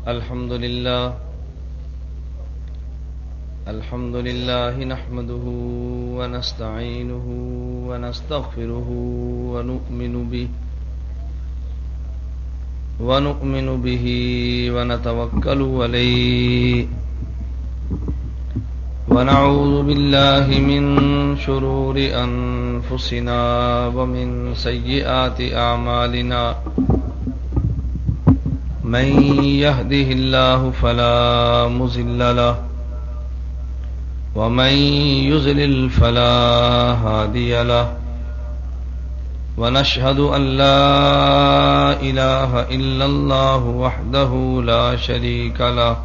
الحمد لله نحمده ونستعينه ونستغفره ونؤمن به ونتوكل عليه ونعوذ بالله من شرور أنفسنا ومن سيئات أعمالنا من يهده الله فلا مضل له ومن يضلل فلا هادي له ونشهد أن لا إله إلا الله وحده لا شريك له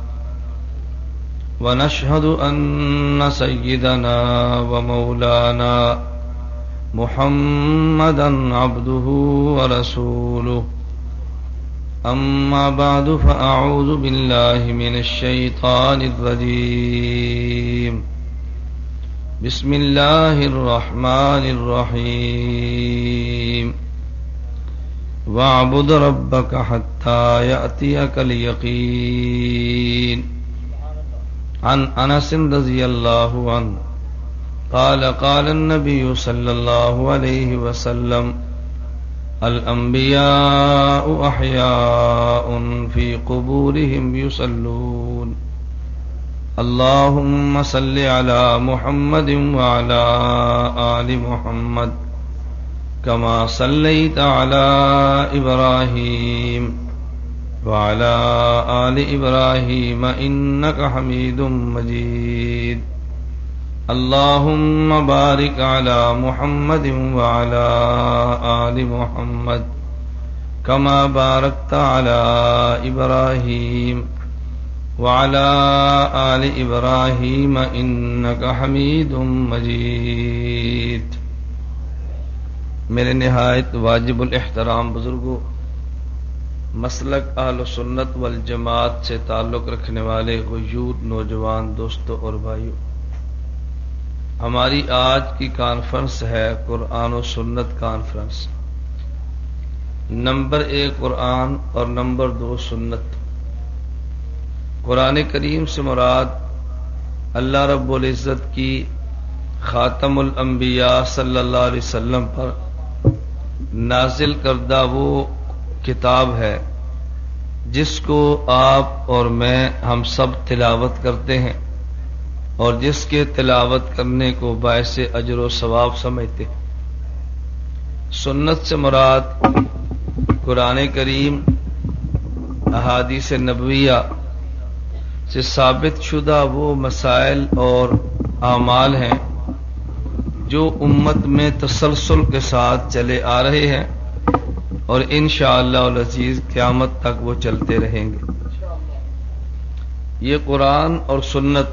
ونشهد أن سيدنا ومولانا محمدا عبده ورسوله أما بعد فأعوذ بالله من الشيطان الرجيم بسم الله الرحمن الرحيم واعبد ربك حتى يأتيك اليقين عن أنس رضي الله عنه قال قال النبي صلى الله عليه وسلم الأنبياء أحياء في قبورهم يصلون اللهم صل على محمد وعلى آل محمد كما صليت على إبراهيم وعلى آل إبراهيم إنك حميد مجيد اللهم بارك على محمد وعلى آل محمد كما باركت على إبراهيم وعلى آل إبراهيم إنك حميد مجيد. میرے نہایت واجب الاحترام بزرگوں، مسلک اہل سنت والجماعت سے تعلق رکھنے والے غیور نوجوان دوستوں اور بھائیوں، ہماری آج کی کانفرنس ہے قرآن و سنت کانفرنس. نمبر 1 قرآن اور نمبر 2 سنت. قرآن کریم سے مراد اللہ رب العزت کی خاتم الانبیاء صلی اللہ علیہ وسلم پر نازل کردہ وہ کتاب ہے جس کو آپ اور میں ہم سب تلاوت کرتے ہیں اور جس کے تلاوت کرنے کو باعث اجر و ثواب سمجھتے ہیں. سنت سے مراد قرآن کریم، احادیث نبویہ سے ثابت شدہ وہ مسائل اور اعمال ہیں جو امت میں تسلسل کے ساتھ چلے آ رہے ہیں اور انشاءاللہ العزیز قیامت تک وہ چلتے رہیں گے. یہ قرآن اور سنت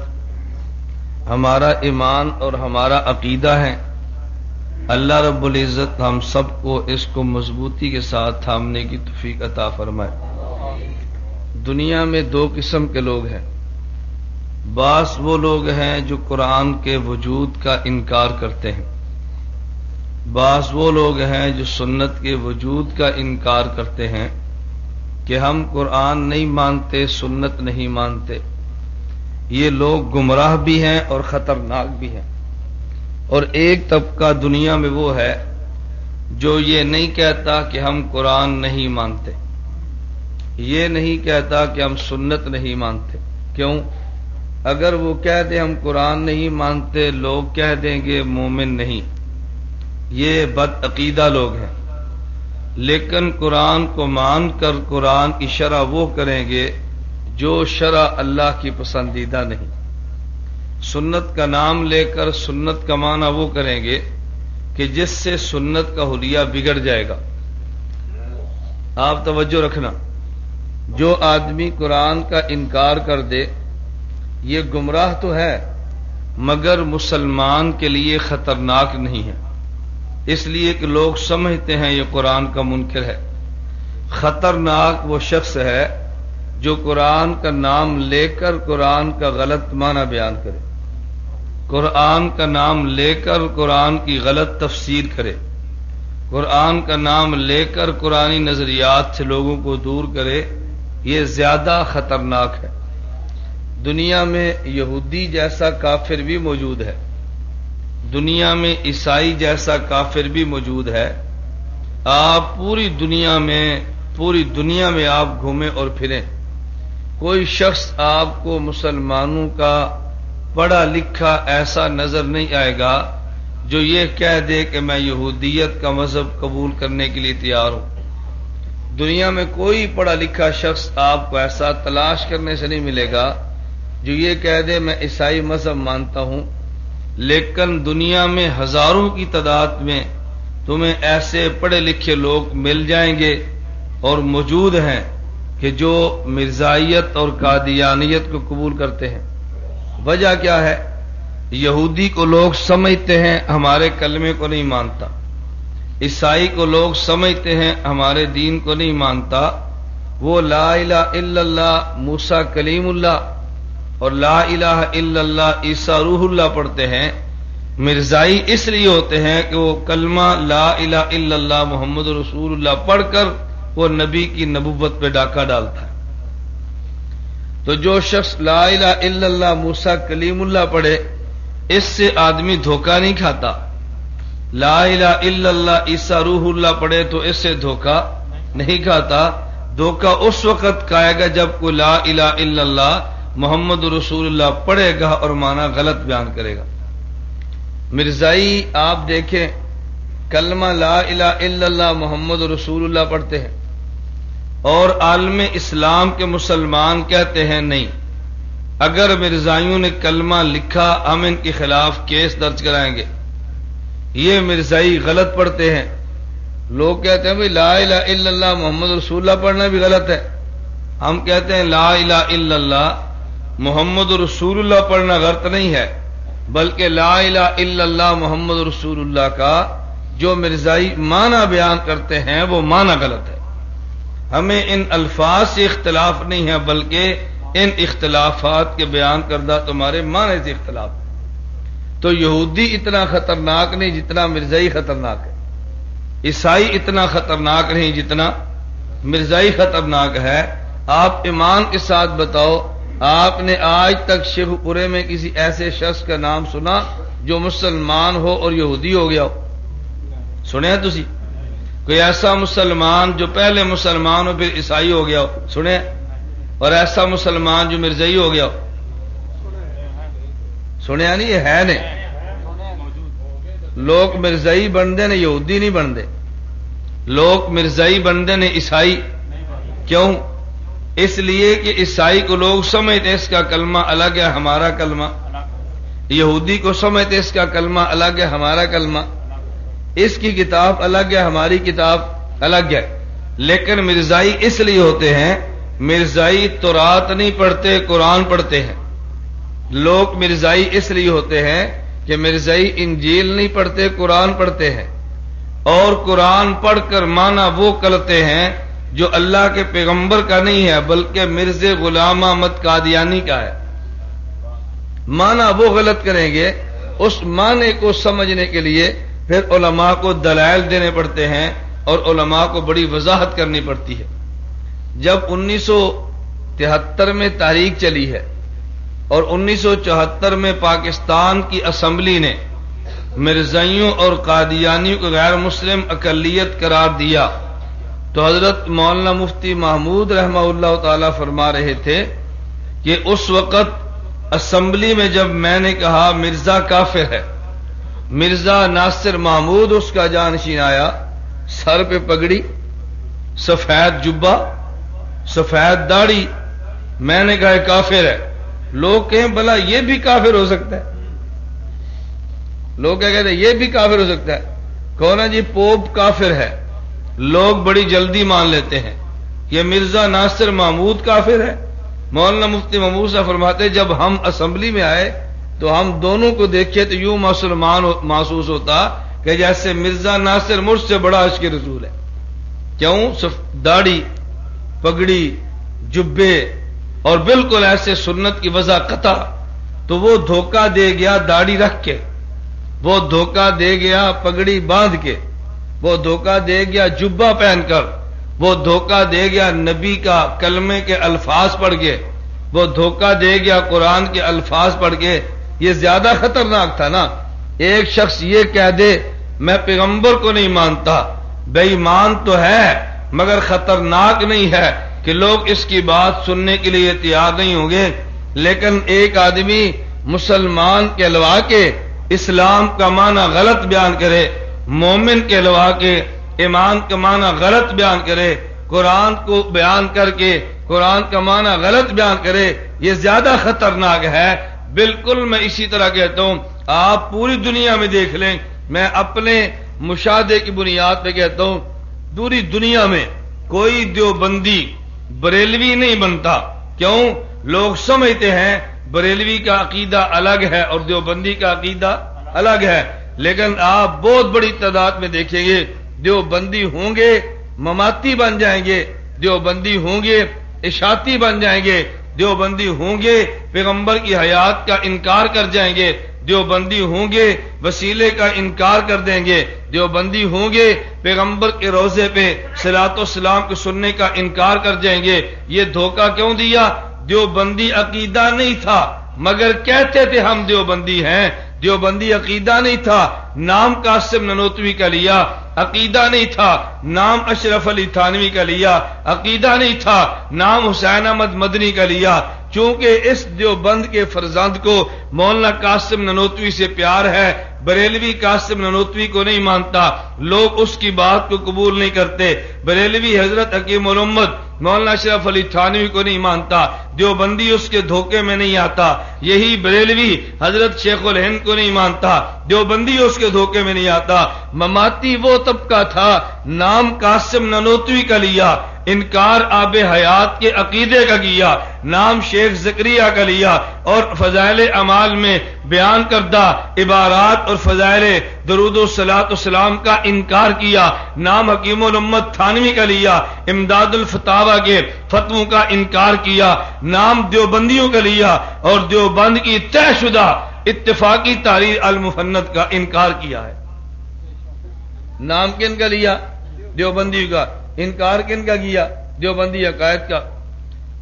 ہمارا ایمان اور ہمارا عقیدہ ہے. اللہ رب العزت ہم سب کو اس کو مضبوطی کے ساتھ تھامنے کی توفیق عطا فرمائے. دنیا میں 2 قسم کے لوگ ہیں. بعض وہ لوگ ہیں جو قرآن کے وجود کا انکار کرتے ہیں، بعض وہ لوگ ہیں جو سنت کے وجود کا انکار کرتے ہیں کہ ہم قرآن نہیں مانتے، سنت نہیں مانتے. یہ لوگ گمراہ بھی ہیں اور خطرناک بھی ہیں. اور ایک طبقہ دنیا میں وہ ہے جو یہ نہیں کہتا کہ ہم قرآن نہیں مانتے، یہ نہیں کہتا کہ ہم سنت نہیں مانتے. کیوں؟ اگر وہ کہہ دیں ہم قرآن نہیں مانتے، لوگ کہہ دیں گے مومن نہیں. یہ بد عقیدہ لوگ ہیں. لیکن قرآن کو مان کر قرآن کی شرح وہ کریں گے جو شرع اللہ کی پسندیدہ نہیں. سنت کا نام لے کر سنت کا معنی وہ کریں گے کہ جس سے سنت کا حلیہ بگڑ جائے گا. آپ توجہ رکھنا، جو آدمی قرآن کا انکار کر دے یہ گمراہ تو ہے مگر مسلمان کے لیے خطرناک نہیں ہے. اس لیے کہ لوگ سمجھتے ہیں یہ قرآن کا منکر ہے. خطرناک وہ شخص ہے جو قرآن کا نام لے کر قرآن کا غلط معنی بیان کرے، قرآن کا نام لے کر قرآن کی غلط تفسیر کرے، قرآن کا نام لے کر قرآنی نظریات سے لوگوں کو دور کرے. یہ زیادہ خطرناک ہے۔ دنیا میں یہودی جیسا کافر بھی موجود ہے، دنیا میں عیسائی جیسا کافر بھی موجود ہے۔ آپ پوری دنیا میں آپ گھومیں اور پھریں، کوئی شخص آپ کو مسلمانوں کا پڑھا لکھا ایسا نظر نہیں آئے گا جو یہ کہہ دے کہ میں یہودیت کا مذہب قبول کرنے کے لیے تیار ہوں۔ دنیا میں کوئی پڑھا لکھا شخص آپ کو ایسا تلاش کرنے سے نہیں ملے گا جو یہ کہہ دے میں عیسائی مذہب مانتا ہوں، لیکن دنیا میں ہزاروں کی تعداد میں تمہیں ایسے پڑھے لکھے لوگ مل جائیں گے اور موجود ہیں کہ جو مرزائیت اور قادیانیت کو قبول کرتے ہیں۔ وجہ کیا ہے؟ یہودی کو لوگ سمجھتے ہیں ہمارے کلمے کو نہیں مانتا، عیسائی کو لوگ سمجھتے ہیں ہمارے دین کو نہیں مانتا، وہ لا الہ الا اللہ موسیٰ کلیم اللہ اور لا الہ الا اللہ عیسیٰ روح اللہ پڑھتے ہیں۔ مرزائی اس لیے ہوتے ہیں کہ وہ کلمہ لا الہ الا اللہ محمد رسول اللہ پڑھ کر وہ نبی کی نبوت پہ ڈاکہ ڈالتا ہے۔ تو جو شخص لا الہ الا اللہ موسیٰ کلیم اللہ پڑھے، اس سے آدمی دھوکہ نہیں کھاتا۔ لا الہ الا اللہ عیسیٰ روح اللہ پڑھے تو اس سے دھوکہ نہیں کھاتا۔ دھوکہ اس وقت کھائے گا جب کوئی لا الہ الا اللہ محمد رسول اللہ پڑھے گا اور معنی غلط بیان کرے گا۔ مرزائی آپ دیکھیں کلمہ لا الہ الا اللہ محمد رسول اللہ پڑھتے ہیں اور عالم اسلام کے مسلمان کہتے ہیں نہیں، اگر مرزائیوں نے کلمہ لکھا ہم ان کے خلاف کیس درج کرائیں گے، یہ مرزائی غلط پڑھتے ہیں۔ لوگ کہتے ہیں بھئی لا الہ الا اللہ محمد رسول اللہ پڑھنا بھی غلط ہے، ہم کہتے ہیں لا الہ الا اللہ محمد رسول اللہ پڑھنا غلط نہیں ہے، بلکہ لا الہ الا اللہ محمد رسول اللہ کا جو مرزائی معنی بیان کرتے ہیں وہ معنی غلط ہے۔ ہمیں ان الفاظ سے اختلاف نہیں ہے، بلکہ ان اختلافات کے بیان کردہ تمہارے معنی سے اختلاف ہے۔ تو یہودی اتنا خطرناک نہیں جتنا مرزائی خطرناک ہے، عیسائی اتنا خطرناک نہیں جتنا مرزائی خطرناک ہے۔ آپ ایمان کے ساتھ بتاؤ، آپ نے آج تک شیخ پورے میں کسی ایسے شخص کا نام سنا جو مسلمان ہو اور یہودی ہو گیا ہو؟ سنیں تسی کوئی ایسا مسلمان جو پہلے مسلمان ہو پھر عیسائی ہو گیا ہو؟ سنیں؟ اور ایسا مسلمان جو مرزائی ہو گیا ہو؟ سنیا نہیں؟ یہ ہے نہیں۔ لوگ مرزائی بندے نے یہودی نہیں بندے، لوگ مرزائی بندے نے عیسائی۔ کیوں؟ اس لیے کہ عیسائی کو لوگ سمجھتے اس کا کلمہ الگ ہے ہمارا کلمہ، یہودی کو سمجھتے اس کا کلمہ الگ ہے ہمارا کلمہ، اس کی کتاب الگ ہے ہماری کتاب الگ ہے۔ لیکن مرزائی اس لیے ہوتے ہیں، مرزائی تورات نہیں پڑھتے قرآن پڑھتے ہیں۔ لوگ مرزائی اس لیے ہوتے ہیں کہ مرزائی انجیل نہیں پڑھتے قرآن پڑھتے ہیں، اور قرآن پڑھ کر معنی وہ کرتے ہیں جو اللہ کے پیغمبر کا نہیں ہے بلکہ مرزا غلام احمد قادیانی کا ہے۔ معنی وہ غلط کریں گے، اس معنی کو سمجھنے کے لیے پھر علماء کو دلائل دینے پڑتے ہیں اور علماء کو بڑی وضاحت کرنی پڑتی ہے۔ جب 1973 میں تحریک چلی ہے اور 1974 میں پاکستان کی اسمبلی نے مرزائیوں اور قادیانیوں کو غیر مسلم اقلیت قرار دیا، تو حضرت مولانا مفتی محمود رحمہ اللہ تعالی فرما رہے تھے کہ اس وقت اسمبلی میں جب میں نے کہا مرزا کافر ہے، مرزا ناصر محمود اس کا جانشین آیا، سر پہ پگڑی، سفید جبہ، سفید داڑھی، میں نے کہا کافر ہے۔ لوگ کہیں بھلا یہ بھی کافر ہو سکتا ہے؟ لوگ کیا کہتے ہیں یہ بھی کافر ہو سکتا ہے؟ کہو نا جی پوپ کافر ہے، لوگ بڑی جلدی مان لیتے ہیں یہ مرزا ناصر محمود کافر ہے۔ مولانا مفتی محمود صاحب فرماتے جب ہم اسمبلی میں آئے تو ہم دونوں کو دیکھے تو یوں مسلمان محسوس ہوتا کہ جیسے مرزا ناصر مجھ سے بڑا عشق رسول ہے۔ کیوں؟ داڑھی، پگڑی، جبے اور بالکل ایسے سنت کی وضع قطع۔ تو وہ دھوکہ دے گیا داڑھی رکھ کے، وہ دھوکہ دے گیا پگڑی باندھ کے، وہ دھوکہ دے گیا جبہ پہن کر، وہ دھوکہ دے گیا نبی کا کلمے کے الفاظ پڑھ کے، وہ دھوکہ دے گیا قرآن کے الفاظ پڑھ کے، یہ زیادہ خطرناک تھا نا۔ ایک شخص یہ کہہ دے میں پیغمبر کو نہیں مانتا، بے ایمان تو ہے مگر خطرناک نہیں ہے کہ لوگ اس کی بات سننے کے لیے تیار نہیں ہوں گے۔ لیکن ایک آدمی مسلمان کہلوا کے اسلام کا معنی غلط بیان کرے، مومن کہلوا کے ایمان کا معنی غلط بیان کرے، قرآن کو بیان کر کے قرآن کا معنی غلط بیان کرے، یہ زیادہ خطرناک ہے۔ بالکل میں اسی طرح کہتا ہوں، آپ پوری دنیا میں دیکھ لیں، میں اپنے مشاہدے کی بنیاد پہ کہتا ہوں، پوری دنیا میں کوئی دیوبندی بریلوی نہیں بنتا۔ کیوں؟ لوگ سمجھتے ہیں بریلوی کا عقیدہ الگ ہے اور دیوبندی کا عقیدہ الگ ہے، لیکن آپ بہت بڑی تعداد میں دیکھیں گے دیوبندی ہوں گے مماتی بن جائیں گے، دیوبندی ہوں گے اشاعتی بن جائیں گے، دیوبندی ہوں گے پیغمبر کی حیات کا انکار کر جائیں گے، دیوبندی ہوں گے وسیلے کا انکار کر دیں گے، دیوبندی ہوں گے پیغمبر کے روضے پہ صلاۃ و سلام کے سننے کا انکار کر جائیں گے۔ یہ دھوکہ کیوں دیا؟ دیوبندی عقیدہ نہیں تھا مگر کہتے تھے ہم دیوبندی ہیں، دیوبندی عقیدہ نہیں تھا، نام قاسم نانوتوی کا لیا، عقیدہ نہیں تھا، نام اشرف علی تھانوی کا لیا، عقیدہ نہیں تھا، نام حسین احمد مدنی کا لیا۔ چونکہ اس دیوبند کے فرزند کو مولانا قاسم نانوتوی سے پیار ہے، بریلوی قاسم نانوتوی کو نہیں مانتا، لوگ اس کی بات کو قبول نہیں کرتے، بریلوی حضرت حکیم الامت مولانا اشرف علی تھانوی کو نہیں مانتا، دیوبندی اس کے دھوکے میں نہیں آتا، یہی بریلوی حضرت شیخ الہند کو نہیں مانتا، دیوبندی اس کے دھوکے میں نہیں آتا۔ مماتی وہ طبقہ تھا نام قاسم نانوتوی کا لیا، انکار آب حیات کے عقیدے کا کیا، نام شیخ زکریا کا لیا اور فضائل اعمال میں بیان کردہ عبارات اور فضائل درود و صلاۃ و سلام کا انکار کیا، نام حکیم الامت تھانوی کا لیا، امداد الفتاوی کے فتووں کا انکار کیا، نام دیوبندیوں کا لیا اور دیوبند کی طے شدہ اتفاقی تحریر المفند کا انکار کیا ہے۔ نام کن کا لیا؟ دیوبندی کا۔ انکار کن کا کیا؟ دیوبندی عقائد کا۔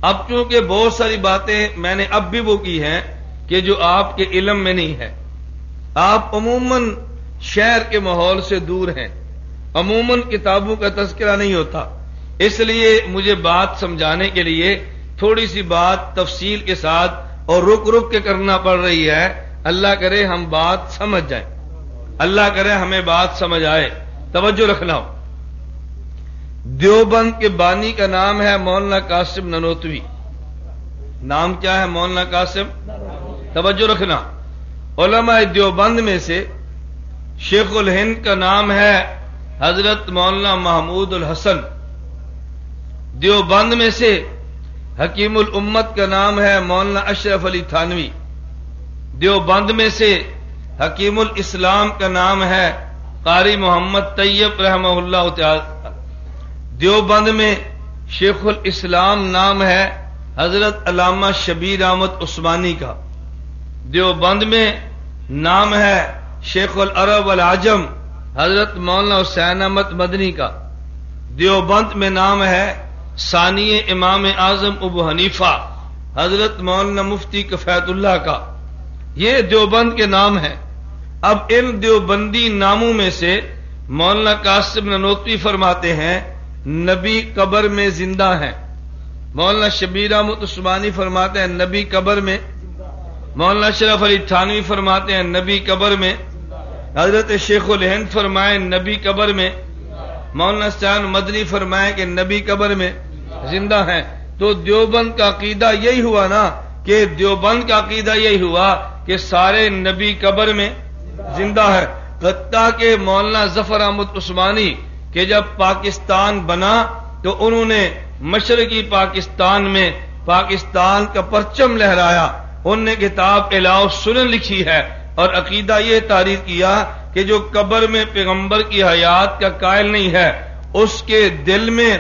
اب چونکہ بہت ساری باتیں میں نے اب بھی وہ کی ہیں کہ جو آپ کے علم میں نہیں ہے، آپ عموماً شہر کے ماحول سے دور ہیں، عموماً کتابوں کا تذکرہ نہیں ہوتا، اس لیے مجھے بات سمجھانے کے لیے تھوڑی سی بات تفصیل کے ساتھ اور رک رک کے کرنا پڑ رہی ہے۔ اللہ کرے ہم بات سمجھ جائیں، اللہ کرے ہمیں بات سمجھ آئے، توجہ رکھنا ہو۔ دیوبند کے بانی کا نام ہے مولانا قاسم نانوتوی۔ نام کیا ہے؟ مولانا قاسم۔ توجہ رکھنا، علماء دیوبند میں سے شیخ الہند کا نام ہے حضرت مولانا محمود الحسن، دیوبند میں سے حکیم الامت کا نام ہے مولانا اشرف علی تھانوی، دیوبند میں سے حکیم الاسلام کا نام ہے قاری محمد طیب رحمہ اللہ تعالی، دیوبند میں شیخ الاسلام نام ہے حضرت علامہ شبیر احمد عثمانی کا، دیوبند میں نام ہے شیخ العرب والعجم حضرت مولانا حسین احمد مدنی کا، دیوبند میں نام ہے ثانی امام اعظم ابو حنیفہ حضرت مولانا مفتی کفایت اللہ کا۔ یہ دیوبند کے نام ہیں۔ اب ان دیوبندی ناموں میں سے مولانا قاسم نانوتوی فرماتے ہیں نبی قبر میں زندہ ہیں، مولانا شبیر احمد عثمانی فرماتے ہیں نبی قبر میں، مولانا اشرف علی تھانوی فرماتے ہیں نبی قبر میں، حضرت شیخ الہند فرمائے نبی قبر میں، مولانا حسین مدنی فرمائے کہ نبی قبر میں زندہ ہیں۔ تو دیوبند کا عقیدہ یہی ہوا نا، کہ دیوبند کا عقیدہ یہی ہوا کہ سارے نبی قبر میں زندہ ہے۔ حتیٰ کہ مولانا ظفر احمد عثمانی کہ جب پاکستان بنا تو انہوں نے مشرقی پاکستان میں پاکستان کا پرچم لہرایا، انہوں نے کتاب اعلاء السنن لکھی ہے اور عقیدہ یہ تعریف کیا کہ جو قبر میں پیغمبر کی حیات کا قائل نہیں ہے، اس کے دل میں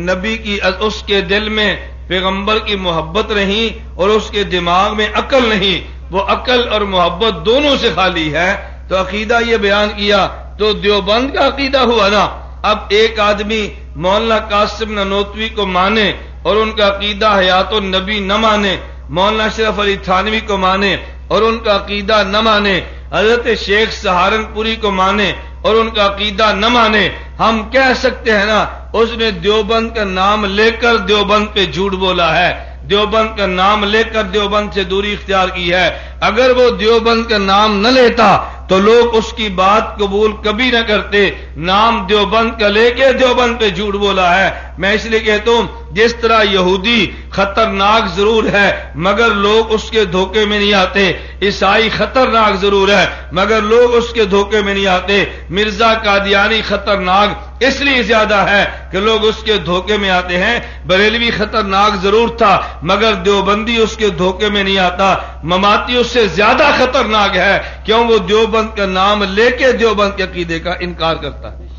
نبی کی، اس کے دل میں پیغمبر کی محبت نہیں اور اس کے دماغ میں عقل نہیں، وہ عقل اور محبت دونوں سے خالی ہے۔ تو عقیدہ یہ بیان کیا، تو دیوبند کا عقیدہ ہوا نا اب ایک آدمی مولانا قاسم نانوتوی کو مانے اور ان کا عقیدہ حیات النبی نہ مانے، مولانا اشرف علی تھانوی کو مانے اور ان کا عقیدہ نہ مانے، حضرت شیخ سہارنپوری کو مانے اور ان کا عقیدہ نہ مانے، ہم کہہ سکتے ہیں نا اس نے دیوبند کا نام لے کر دیوبند پہ جھوٹ بولا ہے، دیوبند کا نام لے کر دیوبند سے دوری اختیار کی ہے۔ اگر وہ دیوبند کا نام نہ لیتا تو لوگ اس کی بات قبول کبھی نہ کرتے، نام دیوبند کا لے کے دیوبند پہ جھوٹ بولا ہے۔ میں اس لیے کہتا ہوں جس طرح یہودی خطرناک ضرور ہے مگر لوگ اس کے دھوکے میں نہیں آتے، عیسائی خطرناک ضرور ہے مگر لوگ اس کے دھوکے میں نہیں آتے، مرزا قادیانی خطرناک اس لیے زیادہ ہے کہ لوگ اس کے دھوکے میں آتے ہیں، بریلوی خطرناک ضرور تھا مگر دیوبندی اس کے دھوکے میں نہیں آتا، مماتی اس سے زیادہ خطرناک ہے، کیوں وہ دیوبند کا نام لے کے دیوبند کے عقیدے کا انکار کرتا ہے۔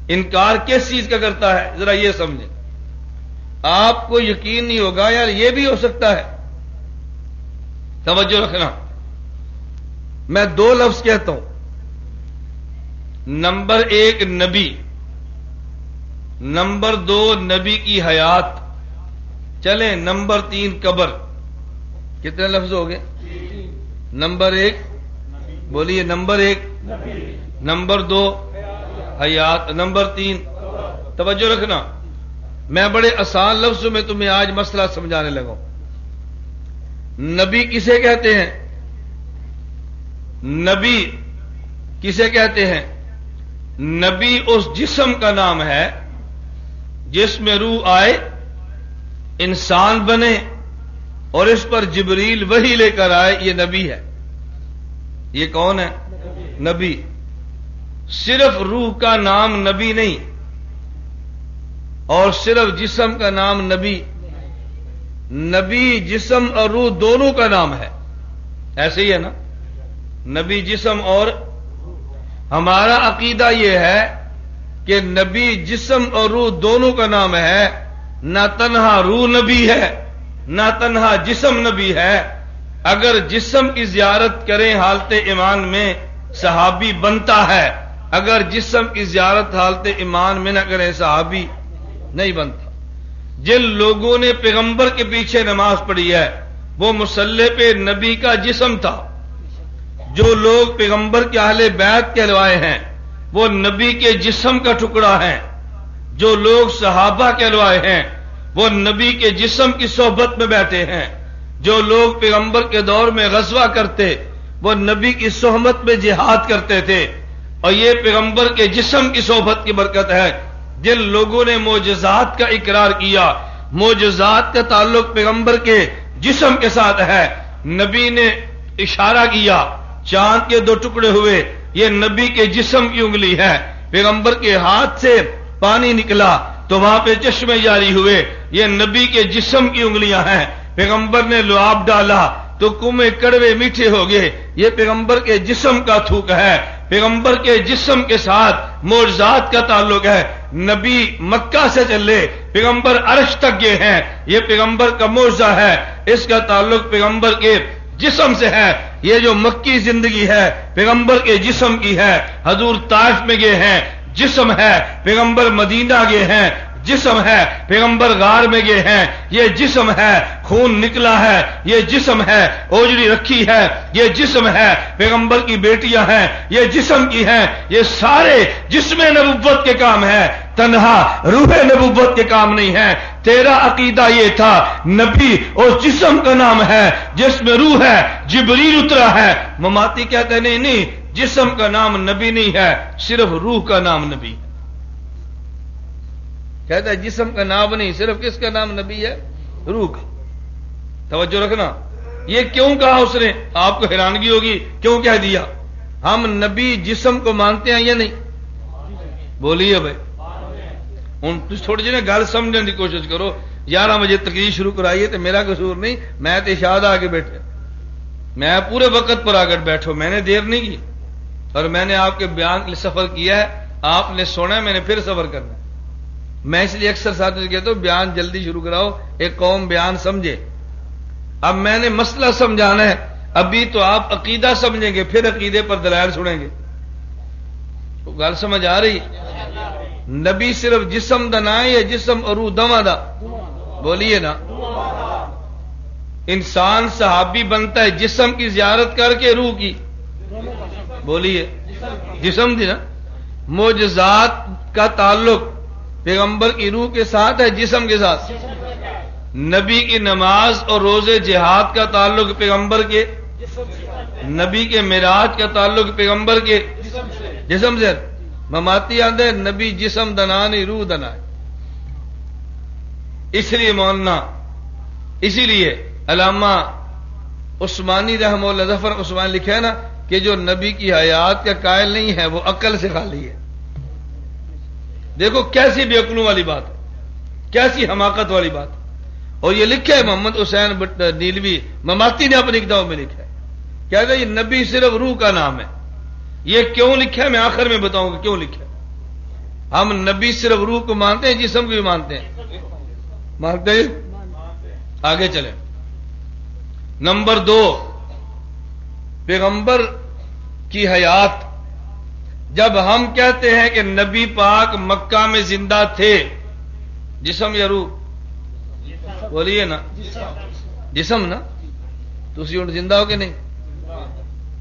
انکار کس چیز کا کرتا ہے ذرا یہ سمجھیں، آپ کو یقین نہیں ہوگا یار یہ بھی ہو سکتا ہے، توجہ رکھنا، میں دو لفظ کہتا ہوں، نمبر ایک نبی، نمبر دو نبی کی حیات، چلیں نمبر تین قبر، کتنے لفظ ہو گئے؟ نمبر ایک بولیے، نمبر ایک نمبر دو حیات، نمبر تین توجہ رکھنا، میں بڑے آسان لفظوں میں تمہیں آج مسئلہ سمجھانے لگا ہوں۔ نبی کسے کہتے ہیں؟ نبی کسے کہتے ہیں؟ نبی اس جسم کا نام ہے جس میں روح آئے، انسان بنے اور اس پر جبریل وحی لے کر آئے، یہ نبی ہے۔ یہ کون ہے؟ نبی۔ صرف روح کا نام نبی نہیں اور صرف جسم کا نام نبی، نبی جسم اور روح دونوں کا نام ہے، ایسے ہی ہے نا، نبی جسم اور، ہمارا عقیدہ یہ ہے کہ نبی جسم اور روح دونوں کا نام ہے، نہ تنہا روح نبی ہے نہ تنہا جسم نبی ہے۔ اگر جسم کی زیارت کریں حالت ایمان میں صحابی بنتا ہے، اگر جسم کی زیارت حالت ایمان میں نہ کریں صحابی نہیں بنتا۔ جن لوگوں نے پیغمبر کے پیچھے نماز پڑھی ہے وہ مصلی پہ نبی کا جسم تھا، جو لوگ پیغمبر کے اہل بیت کہلوائے ہیں وہ نبی کے جسم کا ٹکڑا ہے، جو لوگ صحابہ کہلوائے ہیں وہ نبی کے جسم کی صحبت میں بیٹھے ہیں، جو لوگ پیغمبر کے دور میں غزوہ کرتے وہ نبی کی صحبت میں جہاد کرتے تھے، اور یہ پیغمبر کے جسم کی صحبت کی برکت ہے۔ جن لوگوں نے معجزات کا اقرار کیا، معجزات کا تعلق پیغمبر کے جسم کے ساتھ ہے، نبی نے اشارہ کیا، چاند کے دو ٹکڑے ہوئے، یہ نبی کے جسم کی انگلی ہے، پیغمبر کے ہاتھ سے پانی نکلا تو وہاں پہ چشمے جاری ہوئے، یہ نبی کے جسم کی انگلیاں ہیں، پیغمبر نے لعاب ڈالا تو کنویں کڑوے میٹھے ہو گئے، یہ پیغمبر کے جسم کا تھوک ہے، پیغمبر کے جسم کے ساتھ معجزات کا تعلق ہے۔ نبی مکہ سے چلے، پیغمبر عرش تک گئے ہیں، یہ پیغمبر کا معجزہ ہے، اس کا تعلق پیغمبر کے جسم سے ہے۔ یہ جو مکی زندگی ہے پیغمبر کے جسم کی ہے، حضور طائف میں گئے ہیں، جسم ہے، پیغمبر مدینہ گئے ہیں، جسم ہے، پیغمبر غار میں گئے ہیں، یہ جسم ہے، خون نکلا ہے، یہ جسم ہے، اوجڑی رکھی ہے، یہ جسم ہے، پیغمبر کی بیٹیاں ہیں، یہ جسم کی ہیں، یہ سارے جسم نبوت کے کام ہے، تنہا روح نبوت کے کام نہیں ہے۔ تیرا عقیدہ یہ تھا نبی اور جسم کا نام ہے جس میں روح ہے، جبریل اترا ہے، مماتی کہتے ہیں نہیں جسم کا نام نبی نہیں ہے، صرف روح کا نام نبی ہے۔ کہتا ہے جسم کا نام نہیں، صرف کس کا نام نبی ہے؟ روح کا۔ توجہ رکھنا، یہ کیوں کہا اس نے؟ آپ کو حیرانگی ہوگی کیوں کہہ دیا؟ ہم نبی جسم کو مانتے ہیں یا نہیں؟ بولیے بھائی، تھوڑی جی نا گل سمجھنے کی کوشش کرو۔ 11 بجے تقریر شروع کرائیے تو میرا قصور نہیں، میں تو اشاد آ کے بیٹھے، میں پورے وقت پر آ کر بیٹھو، میں نے دیر نہیں کی، اور میں نے آپ کے بیان کے لیے سفر کیا ہے، آپ نے سونا ہے، میں نے پھر سفر کرنا ہے۔ میں اس لیے اکثر ساتھیوں سے کہتا ہوں بیان جلدی شروع کراؤ، ایک قوم بیان سمجھے۔ اب میں نے مسئلہ سمجھانا ہے، ابھی تو آپ عقیدہ سمجھیں گے، پھر عقیدے پر دلائل سنیں گے۔ گل سمجھ آ رہی؟ نبی صرف جسم دا نہ ہے یا جسم اور روح دونوں دا؟ بولیے نا. انسان صحابی بنتا ہے جسم کی زیارت کر کے روح کی؟ بولیے. جسم دی نا. معجزات کا تعلق پیغمبر کی روح کے ساتھ ہے جسم کے ساتھ؟ نبی کی نماز اور روزے جہاد کا تعلق پیغمبر کے؟ نبی کے معراج کا تعلق پیغمبر کے جسم سے؟ مماتی آندے نبی جسم دنا نہیں روح دنا ہے. اس لیے مولانا، اسی لیے علامہ عثمانی رحمہ اللہ ظفر عثمانی لکھا ہے نا کہ جو نبی کی حیات کا قائل نہیں ہے وہ عقل سے خالی ہے. دیکھو کیسی بے عقلوں والی بات ہے، کیسی حماقت والی بات ہے. اور یہ لکھا ہے محمد حسین نیلوی مماتی نے اپنی کتاب میں لکھا ہے، کہتا ہے یہ نبی صرف روح کا نام ہے. یہ کیوں لکھا ہے میں آخر میں بتاؤں گا کیوں لکھا ہے. ہم نبی صرف روح کو مانتے ہیں جسم کو بھی مانتے ہیں؟ مانتے ہیں. آگے چلیں. نمبر 2، پیغمبر کی حیات. جب ہم کہتے ہیں کہ نبی پاک مکہ میں زندہ تھے، جسم یا روح؟ بولیے نا. جسم نا. تسی ہن زندہ ہو کہ نہیں؟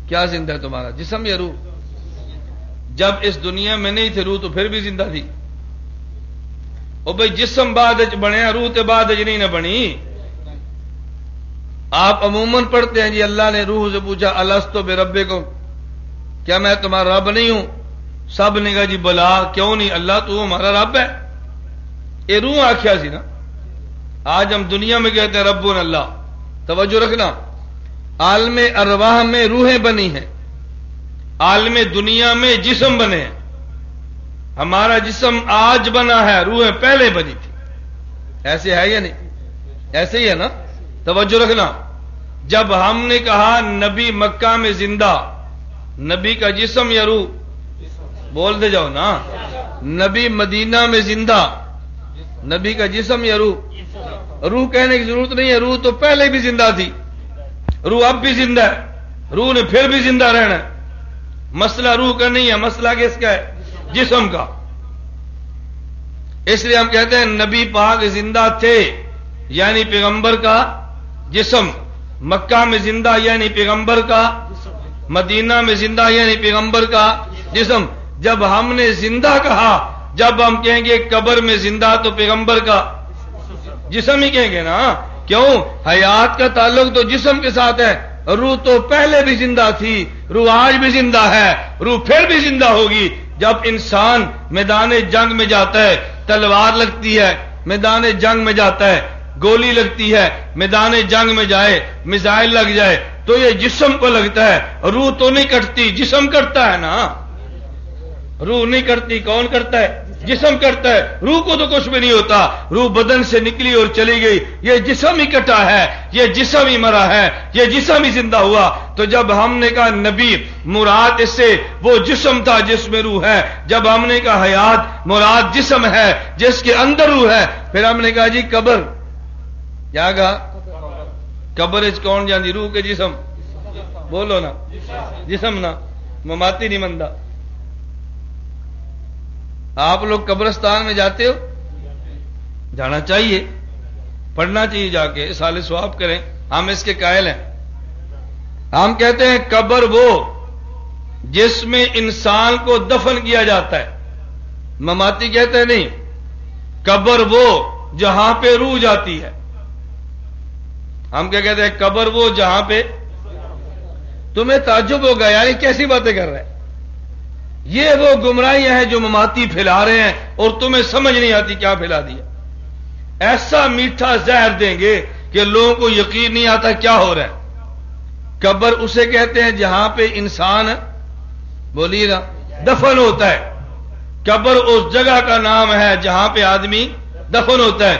کیا زندہ ہے تمہارا، جسم یا روح؟ جب اس دنیا میں نہیں تھے روح تو پھر بھی زندہ تھی. او بھائی جسم بعد بنیا، روح تے بعد نہیں نہ بنی. آپ عموماً پڑھتے ہیں جی اللہ نے روح سے پوچھا الستو بربکم، کیا میں تمہارا رب نہیں ہوں؟ سب نے کہا جی بلا، کیوں نہیں، اللہ تو ہمارا رب ہے. یہ روح آخیا سی نا. آج ہم دنیا میں کہتے ہیں ربنا اللہ. توجہ رکھنا، عالم ارواح میں روحیں بنی ہیں، عالم دنیا میں جسم بنے ہیں. ہمارا جسم آج بنا ہے، روحیں پہلے بنی تھی. ایسے ہے یا نہیں؟ ایسے ہی ہے نا. توجہ رکھنا، جب ہم نے کہا نبی مکہ میں زندہ، نبی کا جسم یا روح؟ بول دے جاؤ نا. نبی مدینہ میں زندہ، نبی کا جسم یا روح؟ روح کہنے کی ضرورت نہیں ہے، روح تو پہلے بھی زندہ تھی، روح اب بھی زندہ ہے، روح نے پھر بھی زندہ رہنا ہے. مسئلہ روح کا نہیں ہے، مسئلہ کس کا ہے؟ جسم کا. اس لیے ہم کہتے ہیں نبی پاک زندہ تھے یعنی پیغمبر کا جسم، مکہ میں زندہ یعنی پیغمبر کا، مدینہ میں زندہ یعنی پیغمبر کا جسم. جب ہم نے زندہ کہا، جب ہم کہیں گے قبر میں زندہ تو پیغمبر کا جسم ہی کہیں گے نا. کیوں؟ حیات کا تعلق تو جسم کے ساتھ ہے. روح تو پہلے بھی زندہ تھی، روح آج بھی زندہ ہے، روح پھر بھی زندہ ہوگی. جب انسان میدان جنگ میں جاتا ہے، تلوار لگتی ہے، میدان جنگ میں جاتا ہے، گولی لگتی ہے، میدان جنگ میں جائے، میزائل لگ جائے تو یہ جسم کو لگتا ہے، روح تو نہیں کٹتی، جسم کرتا ہے نا. روح نہیں کرتی، کون کرتا ہے؟ جسم کرتا ہے. روح کو تو کچھ بھی نہیں ہوتا، روح بدن سے نکلی اور چلی گئی، یہ جسم ہی کٹا ہے، یہ جسم ہی مرا ہے، یہ جسم ہی زندہ ہوا. تو جب ہم نے کہا نبی مراد اس سے وہ جسم تھا جس میں روح ہے، جب ہم نے کہا حیات مراد جسم ہے جس کے اندر روح ہے، پھر ہم نے کہا جی قبر. کیا کہا؟ قبر کون جاندی، روح کے جسم؟ بولو نا. جسم نا. مماتی نہیں مندا. آپ لوگ قبرستان میں جاتے ہو؟ جانا چاہیے، پڑھنا چاہیے، جا کے سال ثواب کریں، ہم اس کے قائل ہیں. ہم کہتے ہیں قبر وہ جس میں انسان کو دفن کیا جاتا ہے. مماتی کہتے ہیں نہیں، قبر وہ جہاں پہ روح جاتی ہے. ہم کیا کہتے ہیں؟ قبر وہ جہاں پہ. تمہیں تعجب ہوگا یار یہ کیسی باتیں کر رہے ہیں. یہ وہ گمراہیاں ہیں جو مماتی پھیلا رہے ہیں اور تمہیں سمجھ نہیں آتی کیا پھیلا دیا. ایسا میٹھا زہر دیں گے کہ لوگوں کو یقین نہیں آتا کیا ہو رہا ہے. قبر اسے کہتے ہیں جہاں پہ انسان، بولیے نا، دفن ہوتا ہے. قبر اس جگہ کا نام ہے جہاں پہ آدمی دفن ہوتا ہے.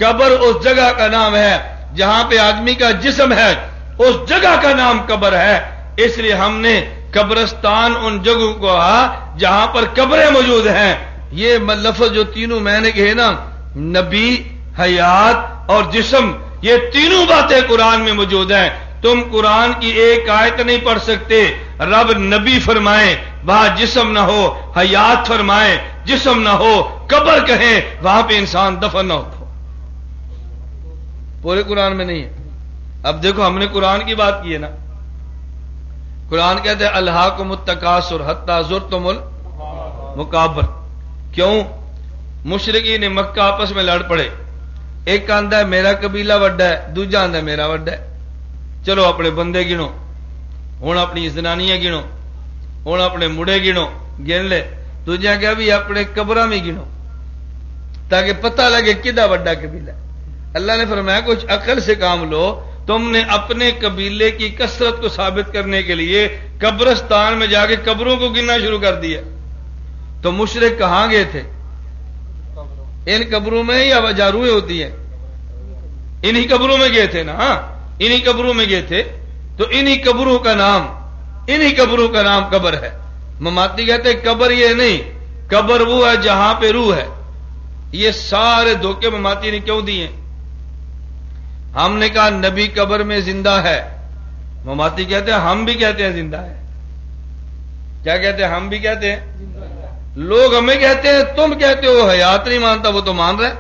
قبر اس جگہ کا نام ہے جہاں پہ آدمی کا جسم ہے، اس جگہ کا نام قبر ہے. اس لیے ہم نے قبرستان ان جگہوں کو کہا جہاں پر قبریں موجود ہیں. یہ لفظ جو تینوں میں نے کہے نا، نبی، حیات اور جسم، یہ تینوں باتیں قرآن میں موجود ہیں. تم قرآن کی ایک آیت نہیں پڑھ سکتے رب نبی فرمائے وہاں جسم نہ ہو حیات فرمائیں، جسم نہ ہو قبر کہیں وہاں پہ انسان دفن نہ ہو۔ پورے قرآن میں نہیں ہے۔ اب دیکھو ہم نے قرآن کی بات کی ہے نا، قرآن کہتے ہیں الہاکم التکاثر حتی زرتم المقابر۔ کیوں؟ مشرکین مکہ آپس میں لڑ پڑے، ایک آندا ہے میرا قبیلہ وڈا ہے، دوجا آندا ہے میرا وڈا ہے، چلو اپنے بندے گنو، ہوں اپنی زنانیاں گنو، ہوں اپنے مڑے گنو، گن لے۔ دوجا کہا بھی اپنے قبراں میں گنو تاکہ پتہ لگے کدا وڈا قبیلہ ہے۔ اللہ نے فرمایا کچھ عقل سے کام لو، تم نے اپنے قبیلے کی کثرت کو ثابت کرنے کے لیے قبرستان میں جا کے قبروں کو گننا شروع کر دیا۔ تو مشرک کہاں گئے تھے؟ ان قبروں میں یا جارویں ہوتی ہیں؟ انہی قبروں میں گئے تھے نا، ہاں انہی قبروں میں گئے تھے۔ تو انہی قبروں کا نام قبر ہے۔ مماتی کہتے ہیں قبر یہ نہیں، قبر وہ ہے جہاں پہ روح ہے۔ یہ سارے دھوکے مماتی نے کیوں دیے؟ ہم نے کہا نبی قبر میں زندہ ہے، مماتی کہتے ہیں ہم بھی کہتے ہیں زندہ ہے۔ کیا کہتے ہیں؟ ہم بھی کہتے ہیں۔ لوگ ہمیں کہتے ہیں تم کہتے ہو حیات نہیں مانتا، وہ تو مان رہا ہے۔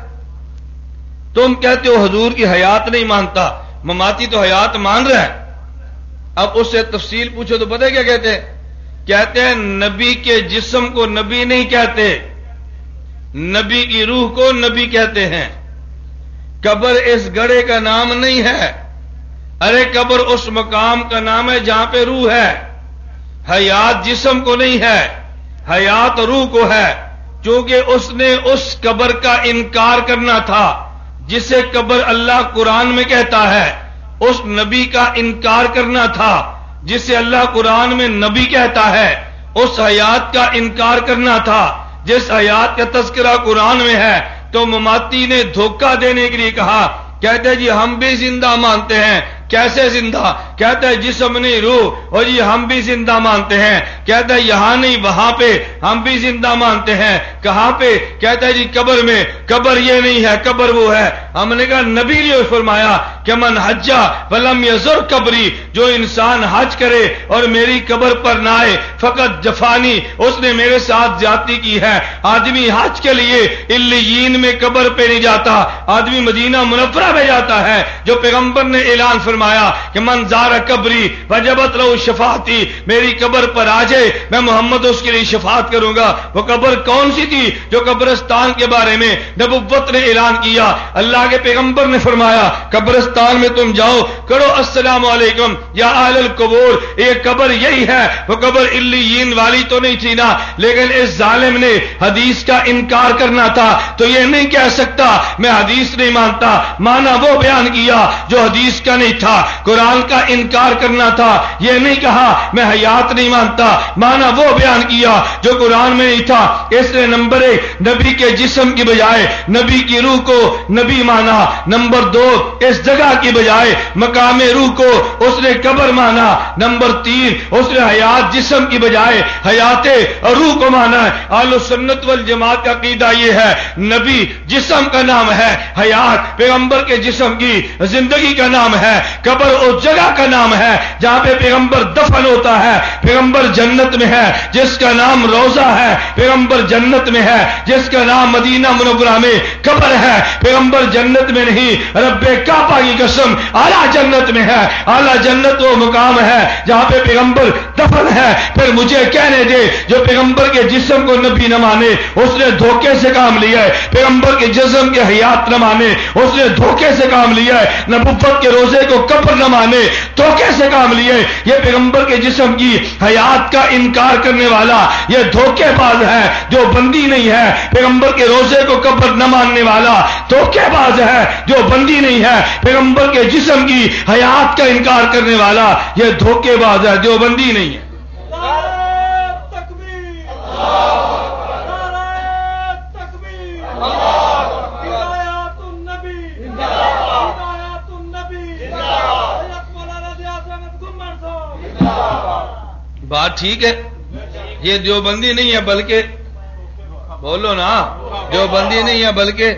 تم کہتے ہو حضور کی حیات نہیں مانتا، مماتی تو حیات مان رہا ہے۔ اب اس سے تفصیل پوچھو تو پتہ کیا کہتے ہیں؟ کہتے ہیں نبی کے جسم کو نبی نہیں کہتے، نبی کی روح کو نبی کہتے ہیں۔ قبر اس گڑھے کا نام نہیں ہے، ارے قبر اس مقام کا نام ہے جہاں پہ روح ہے۔ حیات جسم کو نہیں ہے، حیات روح کو ہے، چونکہ اس نے اس قبر کا انکار کرنا تھا جسے قبر اللہ قرآن میں کہتا ہے، اس نبی کا انکار کرنا تھا جسے اللہ قرآن میں نبی کہتا ہے، اس حیات کا انکار کرنا تھا جس حیات کا تذکرہ قرآن میں ہے۔ تو مماتی نے دھوکہ دینے کے لیے کہا، کہتے جی ہم بھی زندہ مانتے ہیں۔ کیسے زندہ؟ کہتا ہے جسم نہیں روح، اور جی ہم بھی زندہ مانتے ہیں۔ کہتا ہے یہاں نہیں وہاں پہ ہم بھی زندہ مانتے ہیں۔ کہاں پہ؟ کہتا ہے جی قبر میں۔ قبر یہ نہیں ہے، قبر وہ ہے۔ ہم نے کہا نبی نے فرمایا کہ من حجہ ولم یزر قبری، جو انسان حج کرے اور میری قبر پر نہ آئے فقط جفانی، اس نے میرے ساتھ زیادتی کی ہے۔ آدمی حج کے لیے علیین میں قبر پہ نہیں جاتا، آدمی مدینہ منورہ میں جاتا ہے۔ جو پیغمبر نے اعلان فرمایا کہ من زار قبری وجبت لہ شفاعتی، میری قبر پر آ جائے میں محمد اس کے لیے شفاعت کروں گا۔ وہ قبر کون سی تھی؟ جو قبرستان کے بارے میں نبوت نے اعلان کیا۔ اللہ کے پیغمبر نے فرمایا قبرستان میں تم جاؤ، کرو السلام علیکم یا اہل القبور، یہ قبر یہی ہے۔ وہ قبر علیین والی تو نہیں تھی نا، لیکن اس ظالم نے حدیث کا انکار کرنا تھا تو یہ نہیں کہہ سکتا میں حدیث نہیں مانتا، مانا وہ بیان کیا جو حدیث کا نہیں تھا۔ قرآن کا انکار کرنا تھا، یہ نہیں کہا میں حیات نہیں مانتا، مانا وہ بیان کیا جو قرآن میں نہیں تھا۔ اس نے نمبر ایک نبی کے جسم کی بجائے نبی کی روح کو نبی مانا، نمبر دو اس جگہ کی بجائے مقام روح کو اس نے قبر مانا، نمبر تین اس نے حیات جسم کی بجائے حیات روح کو مانا ہے۔ اہل سنت والجماعت کا عقیدہ یہ ہے نبی جسم کا نام ہے، حیات پیغمبر کے جسم کی زندگی کا نام ہے، قبر اس جگہ کا نام ہے جہاں پہ پیغمبر دفن ہوتا ہے۔ پیغمبر جنت میں ہے جس کا نام روضہ ہے، پیغمبر جنت میں ہے جس کا نام مدینہ منورہ میں قبر ہے۔ پیغمبر جنت میں نہیں، رب کعبہ کی قسم اعلیٰ جنت میں ہے۔ اعلیٰ جنت وہ مقام ہے جہاں پہ پیغمبر دفن ہے۔ پھر مجھے کہنے دے جو پیغمبر کے جسم کو نبی نہ مانے اس نے دھوکے سے کام لیا ہے، پیغمبر کے جسم کے حیات نہ مانے اس نے دھوکے سے کام لیا ہے، نبوت کے روزے کو قبر نہ مانے دھوکے سے کام لیا ہے۔ یہ پیغمبر کے جسم کی حیات کا انکار کرنے والا یہ دھوکے باز ہے، جو بندی نہیں ہے۔ پیغمبر کے روزے کو قبر نہ ماننے والا دھوکے باز ہے، جو بندی نہیں ہے۔ پیغمبر کے جسم کی حیات کا انکار کرنے والا یہ دھوکے باز ہے، جو بندی نہیں ہے۔ بات ٹھیک ہے، یہ دیوبندی نہیں ہے بلکہ بولو نا، دیوبندی نہیں ہے بلکہ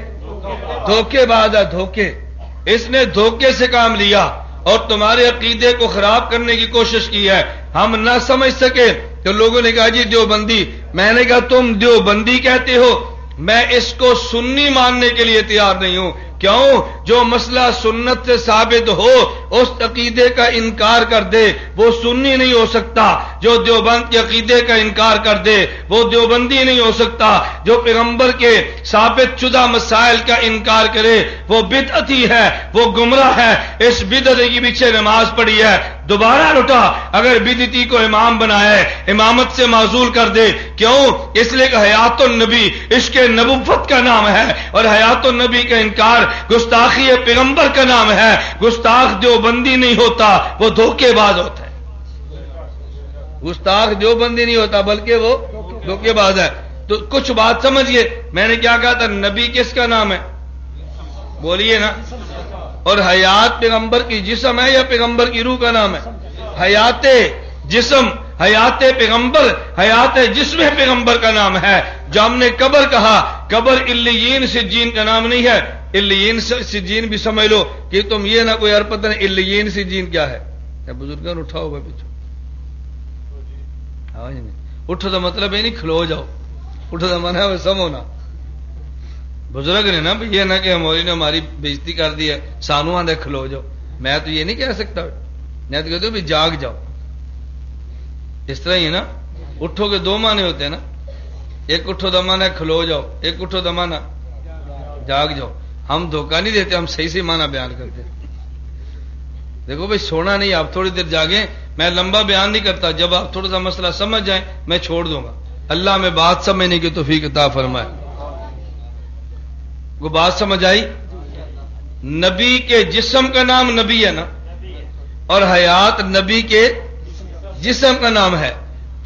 دھوکے باز ہے، دھوکے۔ اس نے دھوکے سے کام لیا اور تمہارے عقیدے کو خراب کرنے کی کوشش کی ہے۔ ہم نہ سمجھ سکے تو لوگوں نے کہا جی دیوبندی. میں نے کہا تم دیوبندی کہتے ہو، میں اس کو سنی ماننے کے لیے تیار نہیں ہوں. کیوں؟ جو مسئلہ سنت سے ثابت ہو اس عقیدے کا انکار کر دے وہ سنی نہیں ہو سکتا. جو دیوبند کے عقیدے کا انکار کر دے وہ دیوبندی نہیں ہو سکتا. جو پیغمبر کے ثابت شدہ مسائل کا انکار کرے وہ بدعتی ہے، وہ گمراہ ہے. اس بدعت کے پیچھے نماز پڑھی ہے، دوبارہ لٹا. اگر بدعتی کو امام بنایا ہے امامت سے معزول کر دے. کیوں؟ اس لیے کہ حیات النبی عشق نبوت کا نام ہے، اور حیات النبی کا انکار گستاخی پیغمبر کا نام ہے. گستاخ دیوبندی نہیں ہوتا، وہ دھوکے باز ہوتا ہے. گستاخ دیوبندی نہیں ہوتا بلکہ وہ دھوکے باز ہے. تو کچھ بات سمجھئے. میں نے کیا کہا تھا؟ نبی کس کا نام ہے؟ بولیے نا. اور حیات پیغمبر کی جسم ہے یا پیغمبر کی روح کا نام ہے؟ حیات جسم، حیات پیغمبر، حیات جسم پیغمبر کا نام ہے. جو ہم نے قبر کہا، قبر علیین سجین کا نام نہیں ہے. علیین سجین بھی سمجھ لو کہ تم یہ نہ کوئی پتہ نہیں علیین سجین کیا ہے. بزرگان اٹھاؤ بھائی پیچھے. اٹھو تو مطلب یہ نہیں کھلو جاؤ، اٹھو تو من ہے سمو نا. بزرگ نے نا یہ نہ کہ مولوی نے ہماری بےزتی کر دی ہے سانو آدھے کھلو جاؤ. میں تو یہ نہیں کہہ سکتا، میں تو کہتا ہوں بھی جاگ جاؤ. اس طرح ہی ہے نا. اٹھو کے دو معنی ہوتے ہیں نا. ایک اٹھو دا معنی ہے کھلو جاؤ، ایک اٹھو دا معنی جاگ جاؤ. ہم دھوکہ نہیں دیتے، ہم صحیح سے معنی بیان کرتے. دیکھو بھائی سونا نہیں، آپ تھوڑی دیر جاگیں. میں لمبا بیان نہیں کرتا، جب آپ تھوڑا سا مسئلہ سمجھ جائیں میں چھوڑ دوں گا. اللہ میں بات سمجھنے کی توفیق عطا فرمائے. وہ بات سمجھ آئی؟ نبی کے جسم کا نام نبی ہے نا، اور حیات نبی کے جسم کا نام ہے.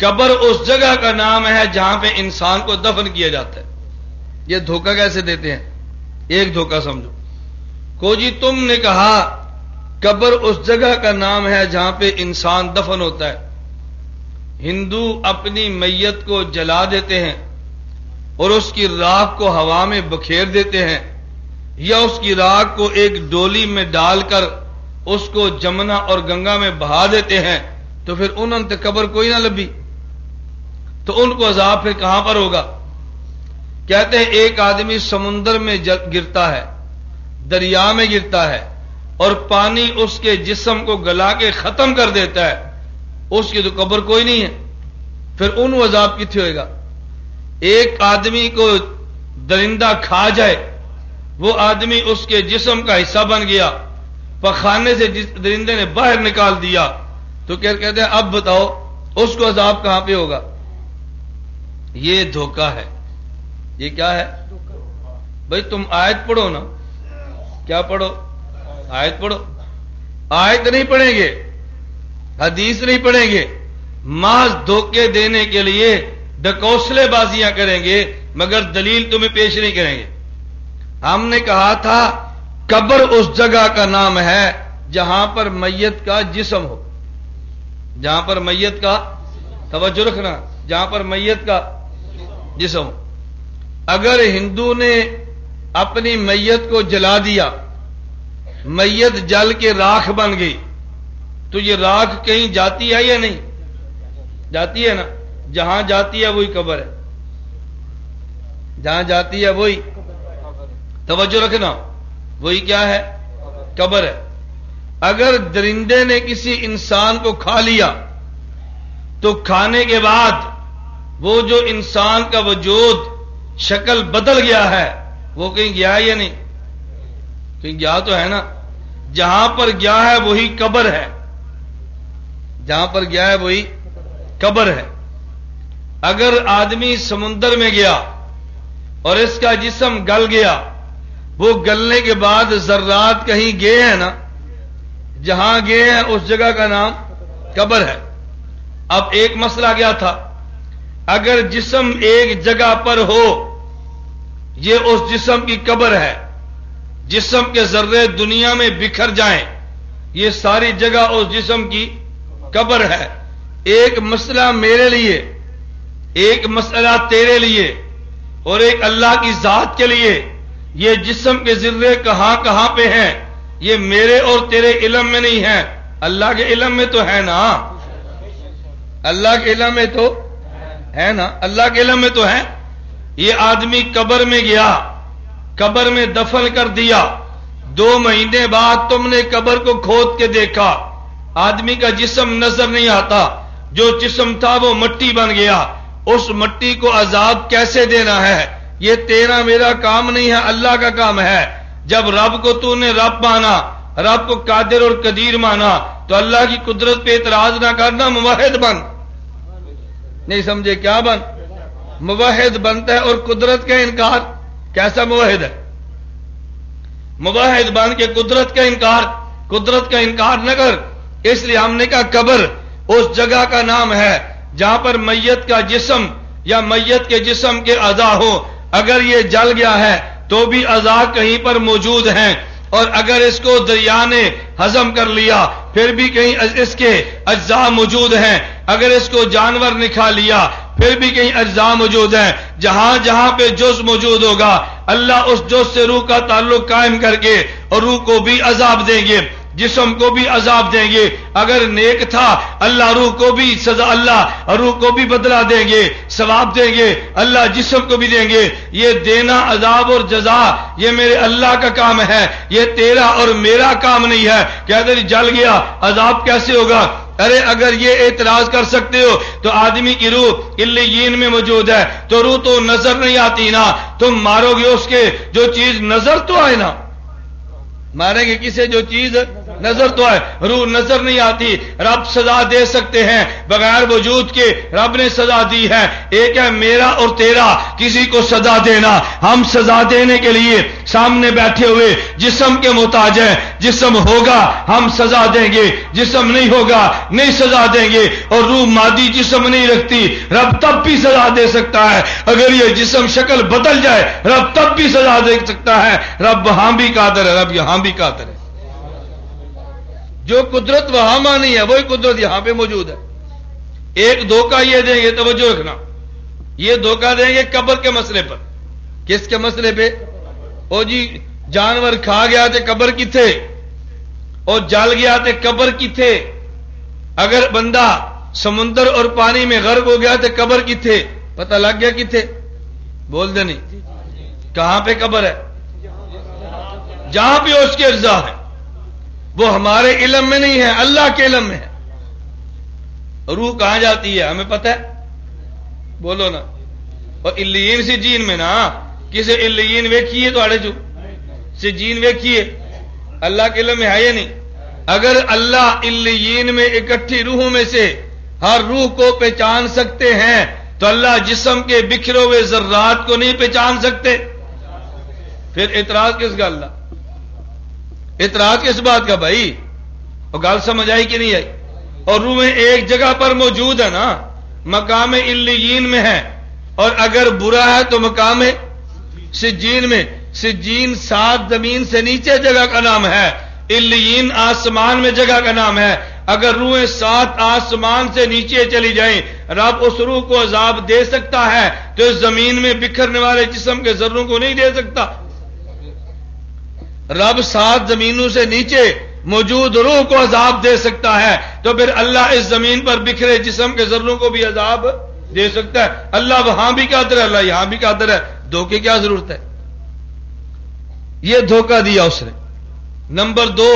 قبر اس جگہ کا نام ہے جہاں پہ انسان کو دفن کیا جاتا ہے. یہ دھوکہ کیسے دیتے ہیں؟ ایک دھوکہ سمجھو. کو جی تم نے کہا قبر اس جگہ کا نام ہے جہاں پہ انسان دفن ہوتا ہے. ہندو اپنی میت کو جلا دیتے ہیں اور اس کی راکھ کو ہوا میں بکھیر دیتے ہیں، یا اس کی راکھ کو ایک ڈولی میں ڈال کر اس کو جمنا اور گنگا میں بہا دیتے ہیں. تو پھر انہوں نے قبر کوئی نہ لبھی، تو ان کو عذاب پھر کہاں پر ہوگا؟ کہتے ہیں ایک آدمی سمندر میں گرتا ہے، دریا میں گرتا ہے، اور پانی اس کے جسم کو گلا کے ختم کر دیتا ہے. اس کی تو قبر کوئی نہیں ہے، پھر ان عذاب کتنے ہوئے گا؟ ایک آدمی کو درندہ کھا جائے، وہ آدمی اس کے جسم کا حصہ بن گیا، پخانے سے جس درندے نے باہر نکال دیا، تو کہتے ہیں اب بتاؤ اس کو عذاب کہاں پہ ہوگا؟ یہ دھوکہ ہے. یہ کیا ہے بھائی؟ تم آیت پڑھو نا. کیا پڑھو؟ آیت پڑھو. آیت نہیں پڑھیں گے، حدیث نہیں پڑھیں گے، محض دھوکے دینے کے لیے ڈکوسلے بازیاں کریں گے، مگر دلیل تمہیں پیش نہیں کریں گے. ہم نے کہا تھا قبر اس جگہ کا نام ہے جہاں پر میت کا جسم ہو. جہاں پر میت کا، توجہ رکھنا، جہاں پر میت کا جسم ہو. اگر ہندو نے اپنی میت کو جلا دیا، میت جل کے راکھ بن گئی، تو یہ راکھ کہیں جاتی ہے یا نہیں جاتی ہے نا؟ جہاں جاتی ہے وہی قبر ہے. جہاں جاتی ہے وہی، توجہ رکھنا، وہی کیا ہے؟ قبر ہے. اگر درندے نے کسی انسان کو کھا لیا تو کھانے کے بعد وہ جو انسان کا وجود شکل بدل گیا ہے وہ کہیں گیا یا نہیں؟ کہیں گیا تو ہے نا. جہاں پر گیا ہے وہی قبر ہے. جہاں پر گیا ہے وہی قبر ہے. اگر آدمی سمندر میں گیا اور اس کا جسم گل گیا، وہ گلنے کے بعد ذرات کہیں گئے ہیں نا، جہاں گئے ہیں اس جگہ کا نام قبر ہے. اب ایک مسئلہ کیا تھا؟ اگر جسم ایک جگہ پر ہو، یہ اس جسم کی قبر ہے. جسم کے ذرے دنیا میں بکھر جائیں، یہ ساری جگہ اس جسم کی قبر ہے. ایک مسئلہ میرے لیے، ایک مسئلہ تیرے لیے، اور ایک اللہ کی ذات کے لیے. یہ جسم کے ذرے کہاں کہاں پہ ہیں یہ میرے اور تیرے علم میں نہیں ہے، اللہ کے علم میں تو ہے نا. اللہ کے علم میں تو ہے نا، اللہ کے علم میں تو ہے. یہ آدمی قبر میں گیا، قبر میں دفن کر دیا، 2 مہینے بعد تم نے قبر کو کھود کے دیکھا، آدمی کا جسم نظر نہیں آتا، جو جسم تھا وہ مٹی بن گیا. اس مٹی کو عذاب کیسے دینا ہے؟ یہ تیرا میرا کام نہیں ہے، اللہ کا کام ہے. جب رب کو تو نے رب مانا، رب کو قادر اور قدیر مانا، تو اللہ کی قدرت پہ اعتراض نہ کرنا، موحد بن. نہیں سمجھے کیا بن؟ موحد بنتا ہے. اور قدرت کا انکار، کیسا موحد ہے؟ موحد بن کے قدرت کا انکار نہ کر. اس لیے ہم نے کہا قبر اس جگہ کا نام ہے جہاں پر میت کا جسم یا میت کے جسم کے اعضاء ہو. اگر یہ جل گیا ہے تو بھی اعضاء کہیں پر موجود ہیں، اور اگر اس کو دریا نے ہضم کر لیا پھر بھی کہیں اس کے اجزاء موجود ہیں. اگر اس کو جانور نے کھا لیا پھر بھی کہیں اجزاء موجود ہیں. جہاں جہاں پہ جز موجود ہوگا اللہ اس جز سے روح کا تعلق قائم کر کے اور روح کو بھی عذاب دیں گے، جسم کو بھی عذاب دیں گے. اگر نیک تھا اللہ روح کو بھی سزا، اللہ روح کو بھی بدلہ دیں گے، ثواب دیں گے، اللہ جسم کو بھی دیں گے. یہ دینا عذاب اور جزا یہ میرے اللہ کا کام ہے، یہ تیرا اور میرا کام نہیں ہے کہ اگر جل گیا عذاب کیسے ہوگا. ارے اگر یہ اعتراض کر سکتے ہو تو آدمی کی روح علیین میں موجود ہے، تو روح تو نظر نہیں آتی نا، تم مارو گے اس کے جو چیز نظر تو آئے نا، ماریں گے کسے جو چیز نظر تو آئے. روح نظر نہیں آتی. رب سزا دے سکتے ہیں بغیر وجود کے، رب نے سزا دی ہے. ایک ہے میرا اور تیرا کسی کو سزا دینا. ہم سزا دینے کے لیے سامنے بیٹھے ہوئے جسم کے محتاج ہیں. جسم ہوگا ہم سزا دیں گے، جسم نہیں ہوگا نہیں سزا دیں گے. اور روح مادی جسم نہیں رکھتی، رب تب بھی سزا دے سکتا ہے. اگر یہ جسم شکل بدل جائے رب تب بھی سزا دے سکتا ہے. رب وہاں بھی قادر ہے، رب یہاں بھی قادر ہے. جو قدرت وہاں مانی ہے وہی قدرت یہاں پہ موجود ہے. ایک دھوکہ یہ دیں گے، توجہ رکھنا، یہ دھوکہ دیں گے قبر کے مسئلے پر. کس کے مسئلے پہ؟ او جی جانور کھا گیا تھے قبر کی تھے، اور جل گیا تھے قبر کی تھے. اگر بندہ سمندر اور پانی میں غرق ہو گیا تھے قبر کی تھے، پتہ لگ گیا کی تھے؟ بول دے نہیں. کہاں پہ قبر ہے؟ جہاں پہ اس کے اجزاء ہیں. وہ ہمارے علم میں نہیں ہے، اللہ کے علم میں ہے. روح کہاں جاتی ہے ہمیں پتہ ہے؟ بولو نا. اور علیین سجین میں نا، کسے علیین ویکھیے تو آڑے جو سجین ویکھیے، اللہ کے علم میں ہے یا نہیں؟ اگر اللہ علیین میں اکٹھی روحوں میں سے ہر روح کو پہچان سکتے ہیں تو اللہ جسم کے بکھرے ہوئے ذرات کو نہیں پہچان سکتے؟ پھر اعتراض کس کا؟ اللہ. اعتراض کس بات کا بھائی؟ اور گل سمجھ آئی کہ نہیں آئی؟ اور روحیں ایک جگہ پر موجود ہے نا، مقام علیین میں ہے. اور اگر برا ہے تو مقام سجین میں. سجین 7 زمین سے نیچے جگہ کا نام ہے، علیین آسمان میں جگہ کا نام ہے. اگر روحیں 7 آسمان سے نیچے چلی جائیں رب اس روح کو عذاب دے سکتا ہے تو اس زمین میں بکھرنے والے جسم کے ذروں کو نہیں دے سکتا. رب 7 زمینوں سے نیچے موجود روح کو عذاب دے سکتا ہے تو پھر اللہ اس زمین پر بکھرے جسم کے ذروں کو بھی عذاب دے سکتا ہے. اللہ وہاں بھی قادر ہے، اللہ یہاں بھی قادر ہے. دھوکے کیا ضرورت ہے؟ یہ دھوکہ دیا اس نے. نمبر 2،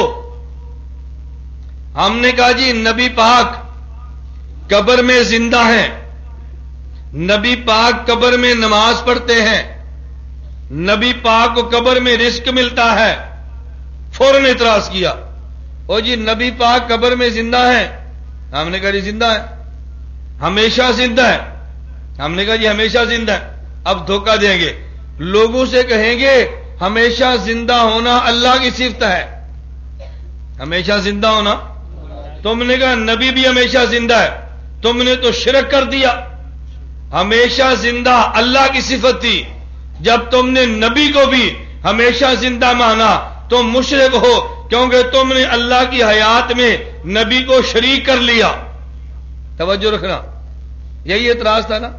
ہم نے کہا جی نبی پاک قبر میں زندہ ہیں، نبی پاک قبر میں نماز پڑھتے ہیں، نبی پاک کو قبر میں رزق ملتا ہے. فوراً اعتراض کیا، او جی نبی پاک قبر میں زندہ ہیں. ہم نے کہا جی زندہ ہے، ہمیشہ زندہ ہے. ہم نے کہا جی ہمیشہ زندہ ہے. اب دھوکہ دیں گے، لوگوں سے کہیں گے ہمیشہ زندہ ہونا اللہ کی صفت ہے، ہمیشہ زندہ ہونا. تم نے کہا نبی بھی ہمیشہ زندہ ہے، تم نے تو شرک کر دیا. ہمیشہ زندہ اللہ کی صفت تھی، جب تم نے نبی کو بھی ہمیشہ زندہ مانا تم مشرک ہو، کیونکہ تم نے اللہ کی حیات میں نبی کو شریک کر لیا. توجہ رکھنا، یہی اعتراض تھا نا.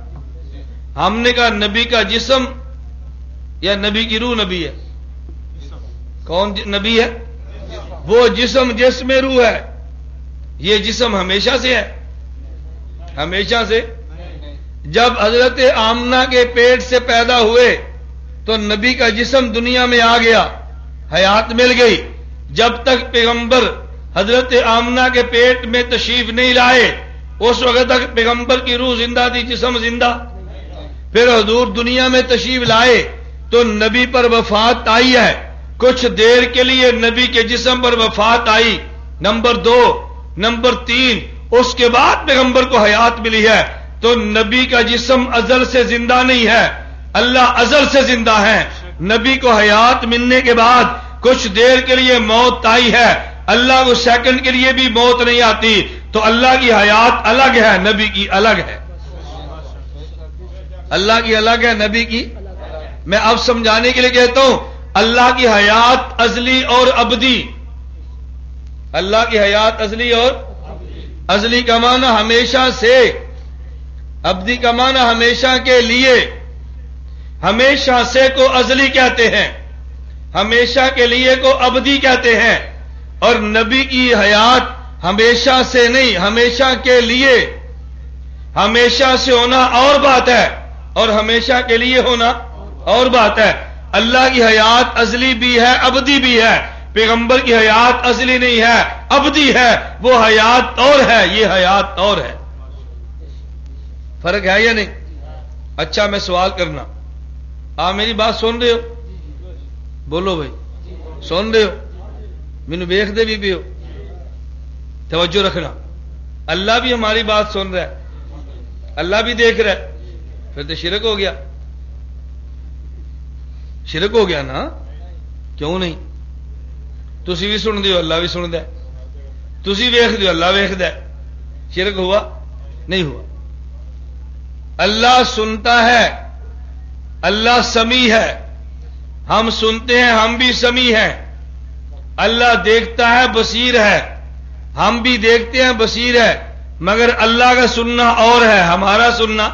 ہم نے کہا نبی کا جسم یا نبی کی روح نبی ہے؟ کون نبی ہے؟ وہ جسم جس میں روح ہے. یہ جسم ہمیشہ سے ہے. ہمیشہ سے جب حضرت آمنہ کے پیٹ سے پیدا ہوئے تو نبی کا جسم دنیا میں آ گیا، حیات مل گئی۔ جب تک پیغمبر حضرت آمنہ کے پیٹ میں تشریف نہیں لائے اس وقت تک پیغمبر کی روح زندہ تھی، جسم زندہ۔ پھر حضور دنیا میں تشریف لائے تو نبی پر وفات آئی ہے، کچھ دیر کے لیے نبی کے جسم پر وفات آئی، نمبر 2۔ نمبر 3، اس کے بعد پیغمبر کو حیات ملی ہے، تو نبی کا جسم ازل سے زندہ نہیں ہے، اللہ ازل سے زندہ ہے۔ نبی کو حیات ملنے کے بعد کچھ دیر کے لیے موت آئی ہے، اللہ کو سیکنڈ کے لیے بھی موت نہیں آتی، تو اللہ کی حیات الگ ہے، نبی کی الگ ہے۔ اللہ کی الگ ہے، نبی کی۔ میں اب سمجھانے کے لیے کہتا ہوں، اللہ کی حیات ازلی اور ابدی، اللہ کی حیات ازلی اور ازلی کا معنی ہمیشہ سے، ابدی کا معنی ہمیشہ کے لیے، ہمیشہ سے کو ازلی کہتے ہیں، ہمیشہ کے لیے کو ابدی کہتے ہیں، اور نبی کی حیات ہمیشہ سے نہیں، ہمیشہ کے لیے۔ ہمیشہ سے ہونا اور بات ہے اور ہمیشہ کے لیے ہونا اور بات ہے۔ اللہ کی حیات ازلی بھی ہے، ابدی بھی ہے، پیغمبر کی حیات ازلی نہیں ہے، ابدی ہے، وہ حیات اور ہے، یہ حیات اور ہے۔ فرق ہے یا نہیں؟ اچھا میں سوال کرنا، آپ میری بات سن رہے ہو؟ بولو بھائی، سن رہے ہو؟ مینو ویخ دے بھی پیو، توجہ رکھنا، اللہ بھی ہماری بات سن رہا ہے، اللہ بھی دیکھ رہا ہے، پھر تو شرک ہو گیا، شرک ہو گیا نا؟ کیوں نہیں؟ تسی بھی سن دیو، اللہ بھی سن ہے، تسی ویخ دیو، اللہ ویخ ہے، شرک ہوا؟ نہیں ہوا۔ اللہ سنتا ہے، اللہ سمیع ہے، ہم سنتے ہیں، ہم بھی سمیع ہیں۔ اللہ دیکھتا ہے، بصیر ہے، ہم بھی دیکھتے ہیں، بصیر ہے، مگر اللہ کا سننا اور ہے، ہمارا سننا،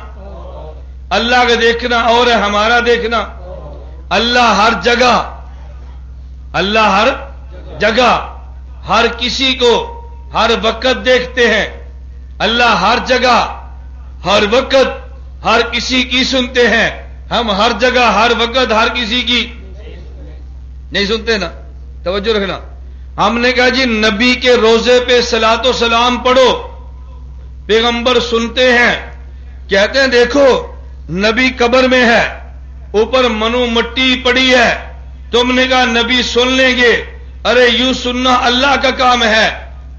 اللہ کا دیکھنا اور ہے، ہمارا دیکھنا۔ اللہ ہر جگہ، اللہ ہر جگہ، ہر کسی کو ہر وقت دیکھتے ہیں، اللہ ہر جگہ ہر وقت ہر کسی کی سنتے ہیں، ہم ہر جگہ ہر وقت ہر کسی کی نہیں سنتے نا؟ توجہ رکھنا، ہم نے کہا جی نبی کے روزے پہ صلاۃ و سلام پڑھو، پیغمبر سنتے ہیں، کہتے ہیں دیکھو نبی قبر میں ہے، اوپر منو مٹی پڑی ہے، تم نے کہا نبی سن لیں گے، ارے یوں سننا اللہ کا کام ہے،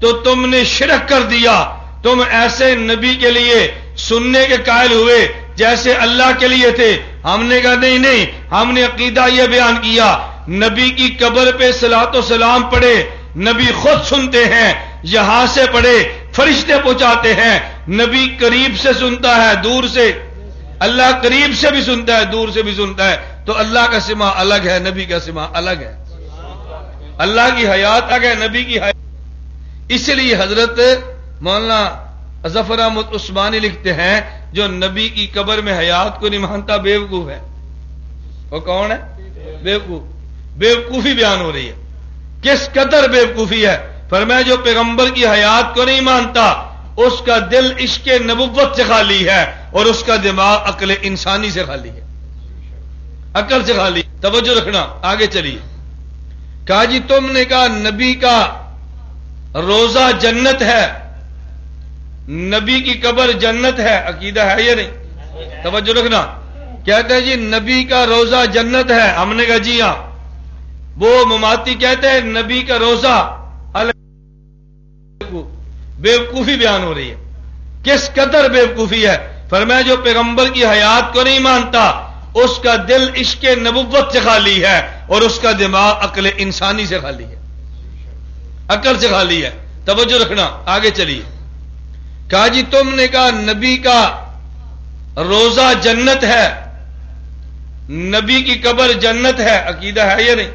تو تم نے شرک کر دیا، تم ایسے نبی کے لیے سننے کے قائل ہوئے جیسے اللہ کے لیے تھے۔ ہم نے کہا نہیں نہیں، ہم نے عقیدہ یہ بیان کیا، نبی کی قبر پہ صلاۃ و سلام پڑھے، نبی خود سنتے ہیں، یہاں سے پڑھے فرشتے پہنچاتے ہیں، نبی قریب سے سنتا ہے، دور سے، اللہ قریب سے بھی سنتا ہے، دور سے بھی سنتا ہے، تو اللہ کا سماع الگ ہے، نبی کا سماع الگ ہے، اللہ کی حیات الگ ہے، نبی کی حیات۔ اس لیے حضرت مولانا ظفر احمد عثمانی لکھتے ہیں جو نبی کی قبر میں حیات کو نہیں مانتا بیوقوف ہے۔ وہ کون ہے؟ بیوقوف۔ بیوقوفی بیان ہو رہی ہے، کس قدر بیوقوفی ہے؟ فرمایا جو پیغمبر کی حیات کو نہیں مانتا اس کا دل عشق نبوت سے خالی ہے اور اس کا دماغ عقل انسانی سے خالی ہے، عقل سے خالی۔ توجہ رکھنا، آگے چلیے۔ کہا جی تم نے کہا نبی کا روزہ جنت ہے، نبی کی قبر جنت ہے، عقیدہ ہے یا نہیں؟ توجہ رکھنا، کہتے ہیں جی نبی کا روزہ جنت ہے، ہم نے کہا جی ہاں۔ وہ مماتی کہتے ہیں نبی کا روزہ بیوقوفی بیان ہو رہی ہے، کس قدر بیوقوفی ہے؟ فرمایا جو پیغمبر کی حیات کو نہیں مانتا اس کا دل عشق نبوت سے خالی ہے اور اس کا دماغ عقل انسانی سے خالی ہے، عقل سے خالی ہے۔ توجہ رکھنا، آگے چلیے۔ کہا جی تم نے کہا نبی کا روزہ جنت ہے، نبی کی قبر جنت ہے، عقیدہ ہے یا نہیں؟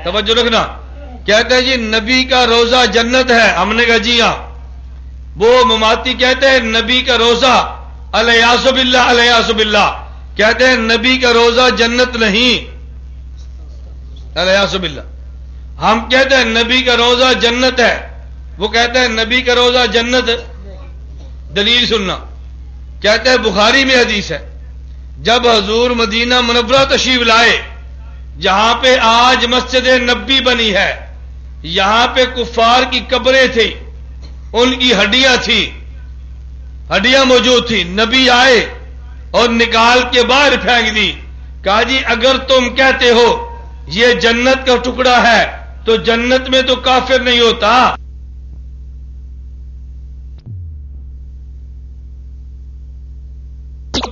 توجہ رکھنا، کہتے ہیں جی نبی کا روزہ جنت ہے، ہم نے کہا جی ہاں۔ وہ مماتی کہتے ہیں نبی کا روزہ الیاذ باللہ، الیاذ باللہ، کہتے ہیں نبی کا روزہ جنت نہیں، الیاذ باللہ۔ ہم کہتے ہیں نبی کا روزہ جنت ہے، وہ کہتے ہیں نبی کا روزہ جنت۔ دلیل سننا، کہتے ہیں بخاری میں حدیث ہے، جب حضور مدینہ منورہ تشریف لائے، جہاں پہ آج مسجد نبی بنی ہے، یہاں پہ کفار کی قبریں تھیں، ان کی ہڈیاں تھیں، ہڈیاں موجود تھیں، نبی آئے اور نکال کے باہر پھینک دی، کہا جی اگر تم کہتے ہو یہ جنت کا ٹکڑا ہے تو جنت میں تو کافر نہیں ہوتا،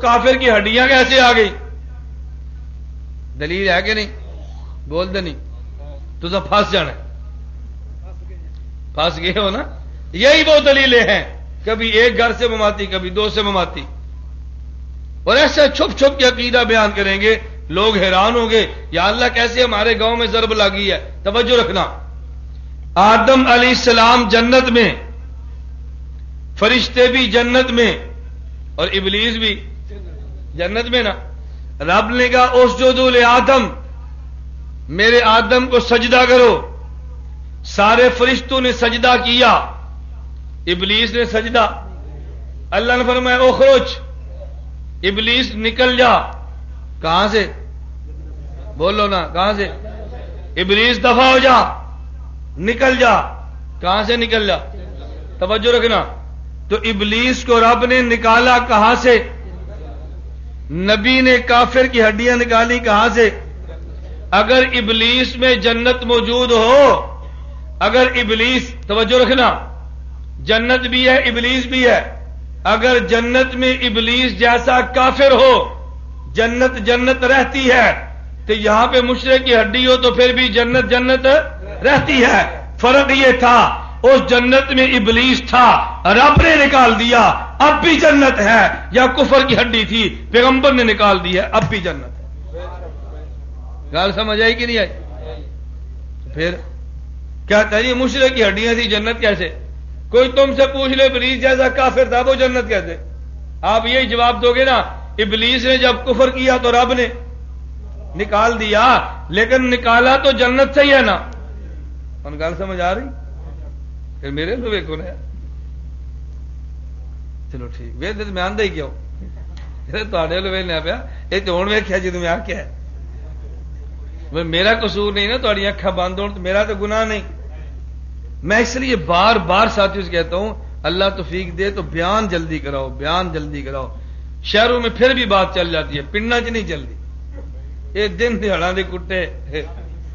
کافر کی ہڈیاں کیسے آ گئی؟ دلیل ہے کہ نہیں؟ بول دے نہیں تو سب پھنس جانا، پھنس گئے ہو نا۔ یہی وہ دلیلیں ہیں، کبھی ایک گھر سے مماتی، کبھی دو سے مماتی، اور ایسے چھپ چھپ کے عقیدہ بیان کریں گے، لوگ حیران ہوں گے یا اللہ کیسے ہمارے گاؤں میں ضرب لگی ہے۔ توجہ رکھنا، آدم علیہ السلام جنت میں، فرشتے بھی جنت میں، اور ابلیس بھی جنت میں نا۔ رب نے کہا اسجدوا لآدم، میرے آدم کو سجدہ کرو، سارے فرشتوں نے سجدہ کیا، ابلیس نے سجدہ، اللہ نے فرمایا اخرج، ابلیس نکل جا، کہاں سے؟ بولو نا کہاں سے؟ ابلیس دفع ہو جا، نکل جا، کہاں سے نکل جا؟ توجہ رکھنا، تو ابلیس کو رب نے نکالا کہاں سے؟ نبی نے کافر کی ہڈیاں نکالی کہاں سے؟ اگر ابلیس میں جنت موجود ہو، اگر ابلیس، توجہ رکھنا، جنت بھی ہے ابلیس بھی ہے، اگر جنت میں ابلیس جیسا کافر ہو، جنت جنت رہتی ہے، تو یہاں پہ مشرک کی ہڈی ہو تو پھر بھی جنت جنت رہتی ہے۔ فرق یہ تھا اس جنت میں ابلیس تھا، رب نے نکال دیا، اب بھی جنت ہے، یا کفر کی ہڈی تھی پیغمبر نے نکال دی ہے، اب بھی جنت ہے۔ گال سمجھ آئی کہ نہیں آئی؟ پھر کیا تھی مشرک کی ہڈیاں تھی، جنت کیسے؟ کوئی تم سے پوچھ لے ابلیس جیسا کافر تھا وہ جنت کیسے؟ آپ یہی جواب دو گے نا، ابلیس نے جب کفر کیا تو رب نے نکال دیا، لیکن نکالا تو جنت سے ہی ہے نا۔ ان گل سمجھ آ رہی؟ پھر میرے تو ویکو نا، چلو ٹھیک، ویسے میں آندہ ہی کیا ہوں ویلنا پیا، یہ تو ہوں ویکیا جی میں آخیا میرا قصور نہیں نا، تھوڑی اکھا بند ہو تو میرا تو گناہ نہیں۔ میں اس لیے بار بار ساتھیوں سے کہتا ہوں اللہ توفیق دے تو بیان جلدی کراؤ، بیان جلدی کراؤ۔ شہروں میں پھر بھی بات چل جاتی ہے، پنڈا چ نہیں چلتی۔ یہ دن دیہڑا دے کٹے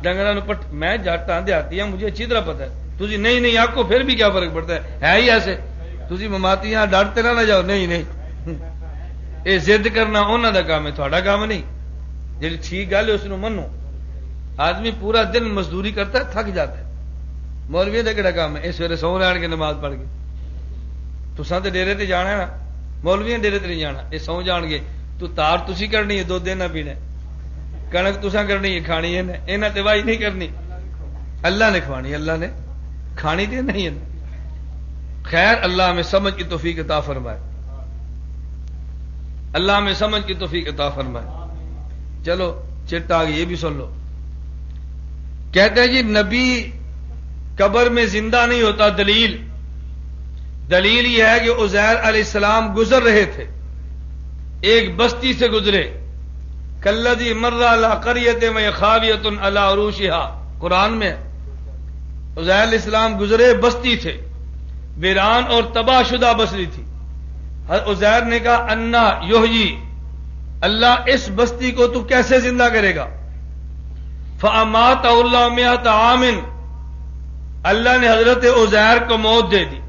ڈنگرا پٹ، میں جٹ ہاں دیہاتی ہاں، مجھے اچھی طرح پتا ہے، تھی نہیں آکو پھر بھی کیا فرق پڑتا ہے ہی ایسے، تھی مماتی ہاں ڈرتے نہ جاؤ، نہیں یہ ضد کرنا انہوں کا کام ہے، تھوڑا کام نہیں۔ جی ٹھیک گل ہے اس منو، آدمی پورا دن مزدوری کرتا ہے تھک جاتا ہے، مولوی کا کہڑا کام ہے اس ویلے سو لین کے نماز پڑھ کے؟ تساں تے ڈیرے تے جانا ہے نا، مولوی ڈیرے تے نہیں جانا، یہ سو جان گے، تو تار تسی کرنی ہے، دودھ نہ پینا، کنک تساں کرنی ہے، کھانی ہے، یہاں تے واہی نہیں کرنی، اللہ نے کھوانی، اللہ نے کھانی تے نہیں ہے۔ خیر اللہ ہمیں سمجھ کی توفیق عطا فرمائے، اللہ ہمیں سمجھ کی توفیق عطا فرمائے۔ چلو چٹ آ گئی، یہ بھی سن لو۔ کہتے ہیں جی نبی قبر میں زندہ نہیں ہوتا، دلیل یہ ہے کہ عزیر علیہ السلام گزر رہے تھے، ایک بستی سے گزرے، کلذی مر علی قریۃ وہی خاویۃ علی عروشہا، قرآن میں عزیر علیہ السلام گزرے، بستی تھے، ویران اور تباہ شدہ بستی تھی۔ عزیر نے کہا انا یحیی، اللہ اس بستی کو تو کیسے زندہ کرے گا؟ فاماتہ اللہ مئۃ عام، اللہ نے حضرت عزیر کو موت دے دی،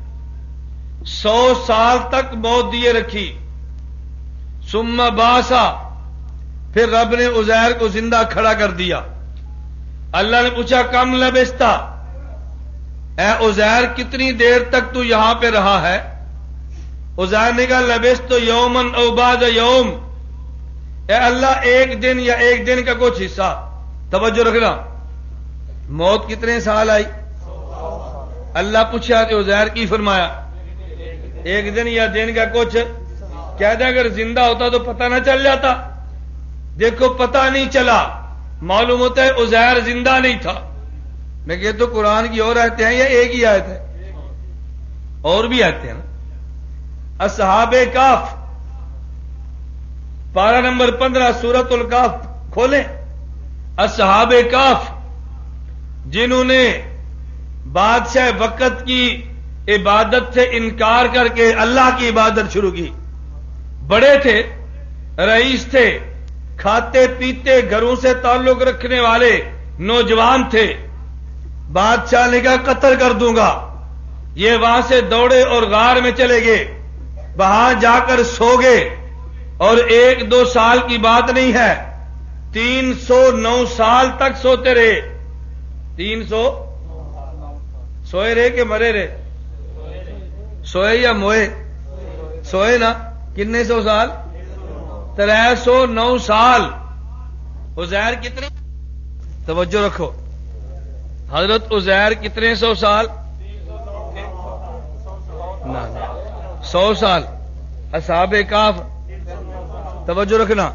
100 سال تک موت دیے رکھی۔ ثم باسا، پھر رب نے عزیر کو زندہ کھڑا کر دیا۔ اللہ نے پوچھا کم لبستا، اے عزیر کتنی دیر تک تو یہاں پہ رہا ہے؟ عزیر نے کہا لبست یومن او بعد یوم، اے اللہ ایک دن یا ایک دن کا کچھ حصہ۔ توجہ رکھنا، موت کتنے سال آئی؟ اللہ پوچھا کہ عزیر کی فرمایا ایک دن یا دن کا کچھ، کہتا اگر زندہ ہوتا تو پتہ نہ چل جاتا، دیکھو پتہ نہیں چلا، معلوم ہوتا ہے عزیر زندہ نہیں تھا۔ میں کہتا تو قرآن کی اور آیتیں ہیں یا ایک ہی آیت ہے؟ اور بھی آیتیں ہیں نا۔ اصحاب کہف پارہ نمبر 15 سورۃ الکہف کھولیں. اصحاب کہف جنہوں نے بادشاہ وقت کی عبادت سے انکار کر کے اللہ کی عبادت شروع کی. بڑے تھے، رئیس تھے، کھاتے پیتے گھروں سے تعلق رکھنے والے نوجوان تھے. بادشاہ نے کہا قتل کر دوں گا. یہ وہاں سے دوڑے اور غار میں چلے گئے، وہاں جا کر سو گئے. اور 1-2 سال کی بات نہیں ہے، 309 سال تک سوتے رہے. 300 سوئے رہے کہ مرے رہے؟ سوئے یا موئے؟ سوئے نا. کتنے 100 سال؟ 309 سال. عزیر کتنے؟ توجہ رکھو، حضرت عزیر کتنے 100 سال؟ 100 سال. اصحاب کہف توجہ رکھنا.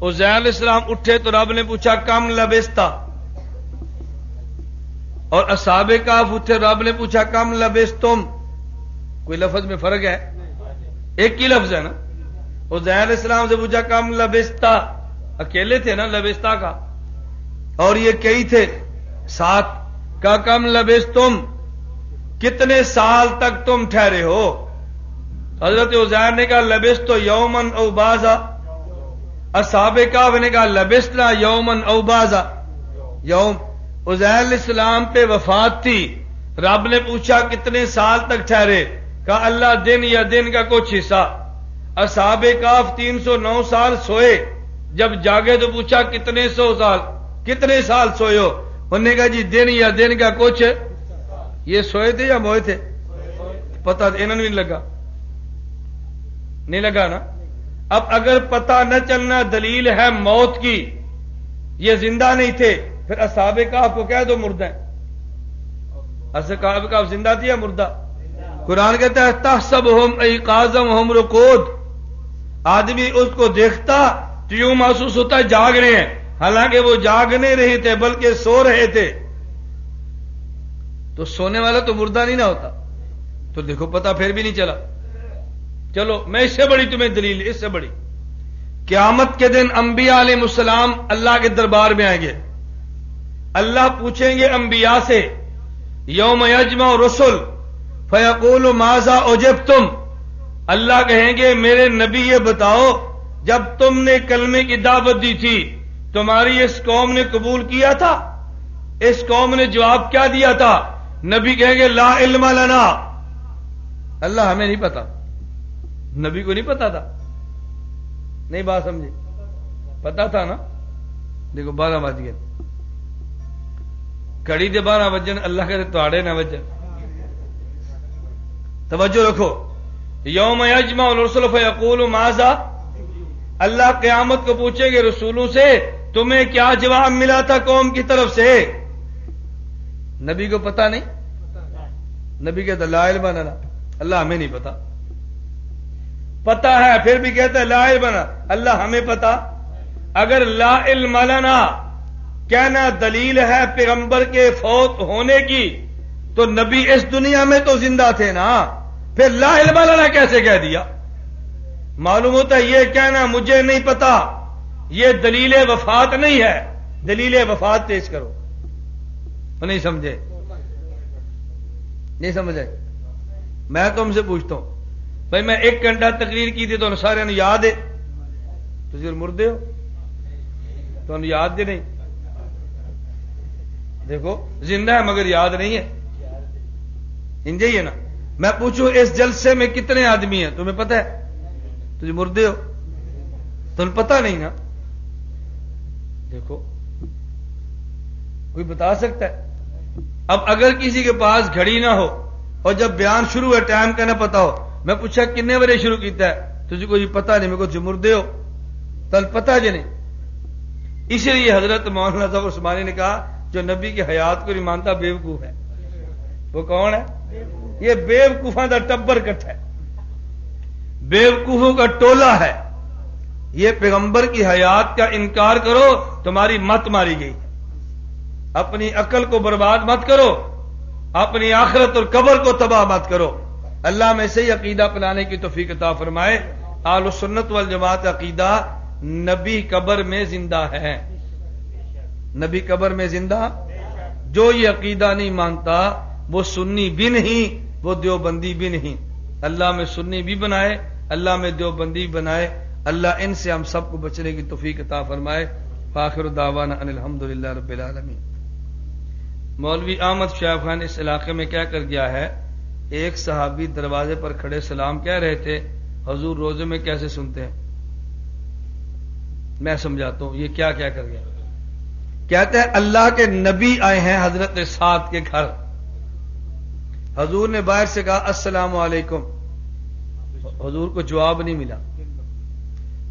عزیر علیہ السلام اٹھے تو رب نے پوچھا کم لبستا، اور اصحاب کہف اٹھے رب نے پوچھا کم لبستم. کوئی لفظ میں فرق ہے؟ ایک ہی لفظ ہے نا. عزیر علیہ السلام سے پوچھا کم لبستا، اکیلے تھے نا لبستا کا، اور یہ کئی تھے 7. کا کم لبستم، کتنے سال تک تم ٹھہرے ہو؟ حضرت عزیر نے کہا لبست یومن او بازا. اصحاب کہف نے کہا لبسنا یومن او بازا. یوم. عزیر علیہ السلام پہ وفات تھی. رب نے پوچھا کتنے سال تک ٹھہرے؟ کہا اللہ دن یا دن کا کچھ حصہ. اصحاب کہف 309 سال سوئے. جب جاگے تو پوچھا کتنے 100 سال، کتنے سال سوئے ہو؟ انہوں نے کہا جی دن یا دن کا کچھ. یہ سوئے تھے یا موئے تھے؟ پتہ انہوں نے نہیں لگا، نہیں لگا نا. اب اگر پتہ نہ چلنا دلیل ہے موت کی، یہ زندہ نہیں تھے، پھر اصحاب کہف کو کہہ دو مردہ ہیں. اصحاب کہف زندہ تھی یا مردہ؟ قرآن کہتا ہے تحسبہم ایقاظا وہم رقود. آدمی اس کو دیکھتا تو یوں محسوس ہوتا ہے جاگ رہے ہیں، حالانکہ وہ جاگ نہیں رہے تھے بلکہ سو رہے تھے. تو سونے والا تو مردہ نہیں نہ ہوتا. تو دیکھو پتہ پھر بھی نہیں چلا. چلو میں اس سے بڑی تمہیں دلیل، اس سے بڑی، قیامت کے دن انبیاء علیہ السلام اللہ کے دربار میں آئیں گے. اللہ پوچھیں گے انبیاء سے یوم یجمع رسل فیقول ماذا اجبتم. اللہ کہیں گے میرے نبی یہ بتاؤ جب تم نے کلمے کی دعوت دی تھی تمہاری اس قوم نے قبول کیا تھا؟ اس قوم نے جواب کیا دیا تھا؟ نبی کہیں گے لا علم لنا. اللہ ہمیں نہیں پتا. نبی کو نہیں پتا تھا؟ نہیں بات سمجھے؟ پتا تھا نا. دیکھو 12 بج گئے، کڑی دے 12 بجن، اللہ کے تواڑے نہ بجن. توجہ رکھو. یوم یجمع الرسل فیقول ماذا. اللہ قیامت کو پوچھیں گے رسولوں سے تمہیں کیا جواب ملا تھا قوم کی طرف سے؟ نبی کو پتا نہیں. نبی کہتا لا علم لنا، اللہ ہمیں نہیں پتا. پتا ہے پھر بھی کہتا ہے لا علم لنا، اللہ ہمیں پتا. اگر لا علم لنا کہنا دلیل ہے پیغمبر کے فوت ہونے کی تو نبی اس دنیا میں تو زندہ تھے نا، پھر لا علم لنا کیسے کہہ دیا؟ معلوم ہوتا ہے یہ کہنا مجھے نہیں پتا یہ دلیل وفات نہیں ہے. دلیل وفات پیش کرو. نہیں سمجھے؟ نہیں سمجھے؟ میں تم سے پوچھتا ہوں بھائی میں 1 گھنٹہ تقریر کی تھی تو سارے نے یاد ہے؟ تو مردے ہو تو یاد دے نہیں. دیکھو زندہ ہے مگر یاد نہیں ہے. انجے ہی ہے نا. میں پوچھوں اس جلسے میں کتنے آدمی ہیں تمہیں پتہ ہے؟ تجھے مردے ہو تمہیں پتہ نہیں نا. دیکھو کوئی بتا سکتا ہے؟ اب اگر کسی کے پاس گھڑی نہ ہو اور جب بیان شروع ہے ٹائم کا نہ پتا ہو، میں پوچھا کتنے بجے شروع کیتا ہے، تجھے کوئی پتہ نہیں، میرے کو مردے ہو تل پتہ جی نہیں. اسی لیے حضرت مولانا ظفر عثمانی نے کہا جو نبی کی حیات کو نہیں مانتا بیوقوف ہے. وہ کون ہے؟ یہ بیوقوفاں دا ٹبر کٹ ہے، بیوقوفوں کا ٹولہ ہے. یہ پیغمبر کی حیات کا انکار کرو تمہاری مت ماری گئی. اپنی عقل کو برباد مت کرو، اپنی آخرت اور قبر کو تباہ مت کرو. اللہ میں سے عقیدہ اپنانے کی توفیق عطا فرمائے. اہل سنت والجماعت عقیدہ نبی قبر میں زندہ ہے، نبی قبر میں زندہ. جو یہ عقیدہ نہیں مانتا وہ سنی بھی نہیں، وہ دیوبندی بھی نہیں. اللہ میں سنی بھی بنائے، اللہ میں دیوبندی بھی بنائے. اللہ ان سے ہم سب کو بچنے کی توفیق عطا فرمائے. فآخر دعوانا ان الحمدللہ رب العالمین. مولوی احمد شیخ خان اس علاقے میں کیا کر گیا ہے، ایک صحابی دروازے پر کھڑے سلام کہہ رہے تھے، حضور روزے میں کیسے سنتے ہیں؟ میں سمجھاتا ہوں یہ کیا کیا کر گیا. کہتے ہیں اللہ کے نبی آئے ہیں حضرت سعد کے گھر، حضور نے باہر سے کہا السلام علیکم، حضور کو جواب نہیں ملا.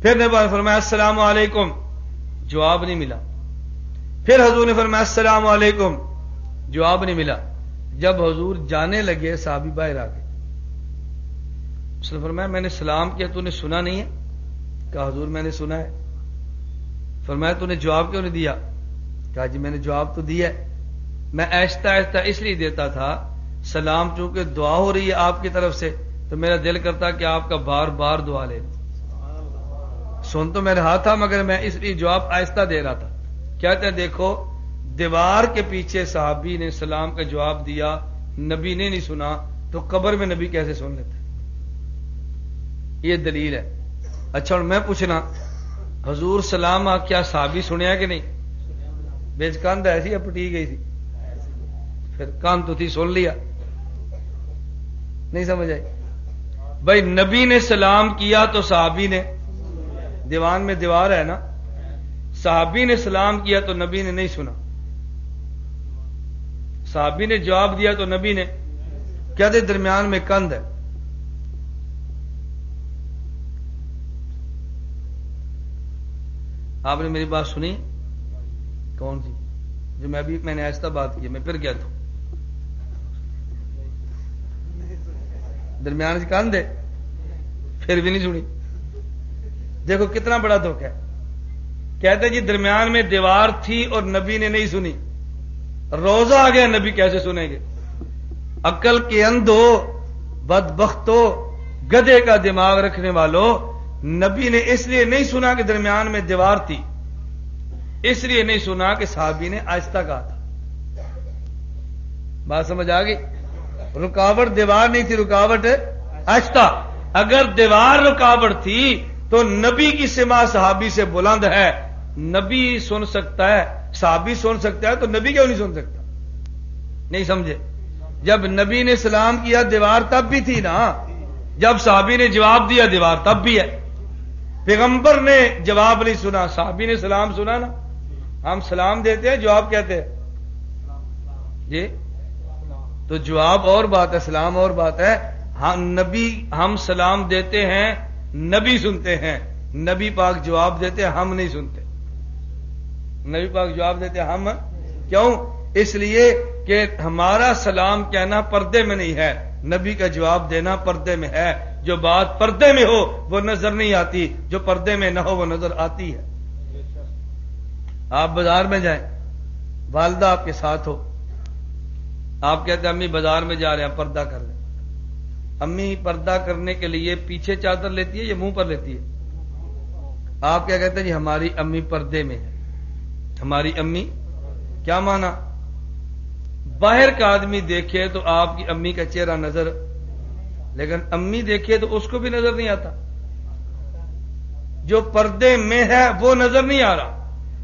پھر نے فرمایا السلام علیکم، جواب نہیں ملا. پھر حضور نے فرمایا السلام علیکم، جواب نہیں ملا. جب حضور جانے لگے صحابی باہر آ گئے، اس نے فرمایا میں نے سلام کیا تو نے سنا نہیں ہے؟ کہا حضور میں نے سنا ہے. فرمایا تو نے جواب کیوں نہیں دیا؟ کہا جی میں نے جواب تو دیا ہے، میں آہستہ آہستہ اس لیے دیتا تھا، سلام چونکہ دعا ہو رہی ہے آپ کی طرف سے تو میرا دل کرتا کہ آپ کا بار بار دعا لے. سن تو میں رہا تھا مگر میں اس لیے جواب آہستہ دے رہا تھا. کہتے ہیں دیکھو دیوار کے پیچھے صحابی نے سلام کا جواب دیا، نبی نے نہیں سنا، تو قبر میں نبی کیسے سن لیتے؟ یہ دلیل ہے. اچھا اور میں پوچھنا حضور سلام کیا صحابی سنیا کہ نہیں؟ بیچ کاند ایسی ہے پٹی گئی تھی، پھر کان تو تھی سن لیا. نہیں سمجھ آئی؟ بھائی نبی نے سلام کیا تو صحابی نے، دیوان میں دیوار ہے نا، صحابی نے سلام کیا تو نبی نے نہیں سنا، صحابی نے جواب دیا تو نبی نے. کہتے درمیان میں کند ہے. آپ نے میری بات سنی؟ کون سی؟ جو میں نے ایسا بات کی، میں پھر گیا تھا درمیان سے کند ہے، پھر بھی نہیں سنی. دیکھو کتنا بڑا دھوکہ ہے. کہتے جی درمیان میں دیوار تھی اور نبی نے نہیں سنی، روزہ آ گیا نبی کیسے سنیں گے؟ عقل کے اندھو، بدبختو، گدھے کا دماغ رکھنے والوں، نبی نے اس لیے نہیں سنا کہ درمیان میں دیوار تھی، اس لیے نہیں سنا کہ صحابی نے آہستہ کہا تھا. بات سمجھ آ گئی؟ رکاوٹ دیوار نہیں تھی، رکاوٹ آہستہ. اگر دیوار رکاوٹ تھی تو نبی کی سماع صحابی سے بلند ہے، نبی سن سکتا ہے، صحابی سن سکتا ہے تو نبی کیوں نہیں سن سکتا؟ نہیں سمجھے؟ جب نبی نے سلام کیا دیوار تب بھی تھی نا، جب صحابی نے جواب دیا دیوار تب بھی ہے. پیغمبر نے جواب نہیں سنا، صحابی نے سلام سنا نا. ہم سلام دیتے ہیں، جواب کہتے ہیں جی، تو جواب اور بات ہے، سلام اور بات ہے. ہم سلام دیتے ہیں، نبی سنتے ہیں، نبی پاک جواب دیتے ہیں، ہم نہیں سنتے. نبی پاک جواب دیتے ہیں، ہم کیوں؟ اس لیے کہ ہمارا سلام کہنا پردے میں نہیں ہے، نبی کا جواب دینا پردے میں ہے. جو بات پردے میں ہو وہ نظر نہیں آتی، جو پردے میں نہ ہو وہ نظر آتی ہے. آپ بازار میں جائیں، والدہ آپ کے ساتھ ہو، آپ کہتے ہیں امی بازار میں جا رہے ہیں پردہ کر لیں. امی پردہ کرنے کے لیے پیچھے چادر لیتی ہے یا منہ پر لیتی ہے؟ آپ کیا کہتے ہیں جی ہماری امی پردے میں ہے. ہماری امی کیا مانا؟ باہر کا آدمی دیکھے تو آپ کی امی کا چہرہ نظر، لیکن امی دیکھے تو اس کو بھی نظر نہیں آتا. جو پردے میں ہے وہ نظر نہیں آ رہا،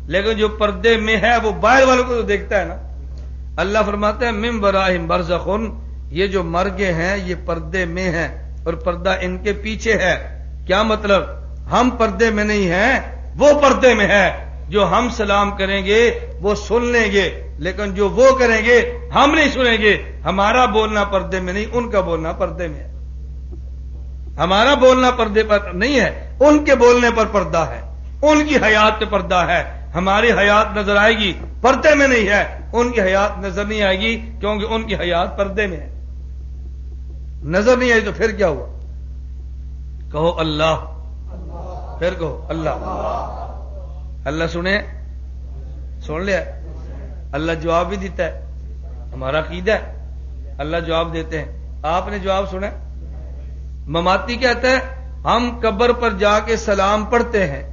لیکن جو پردے میں ہے وہ باہر والوں کو تو دیکھتا ہے نا. اللہ فرماتے ہیں من ورائہم برزخ، یہ جو مرگے ہیں یہ پردے میں ہیں اور پردہ ان کے پیچھے ہے. کیا مطلب؟ ہم پردے میں نہیں ہیں، وہ پردے میں ہے. جو ہم سلام کریں گے وہ سن لیں گے، لیکن جو وہ کریں گے ہم نہیں سنیں گے. ہمارا بولنا پردے میں نہیں، ان کا بولنا پردے میں ہے. ہمارا بولنا پردے پر نہیں ہے، ان کے بولنے پر پردہ ہے، ان کی حیات پہ پردہ ہے. ہماری حیات نظر آئے گی، پردے میں نہیں ہے. ان کی حیات نظر نہیں آئے گی کیونکہ ان کی حیات پردے میں ہے. نظر نہیں آئی تو پھر کیا ہوا؟ کہو اللہ، پھر کہو اللہ. اللہ سنے، سن لیا، اللہ جواب بھی دیتا ہے، ہمارا عقیدہ ہے اللہ جواب دیتے ہیں. آپ نے جواب سنا؟ مماتی کہتا ہے ہم قبر پر جا کے سلام پڑھتے ہیں،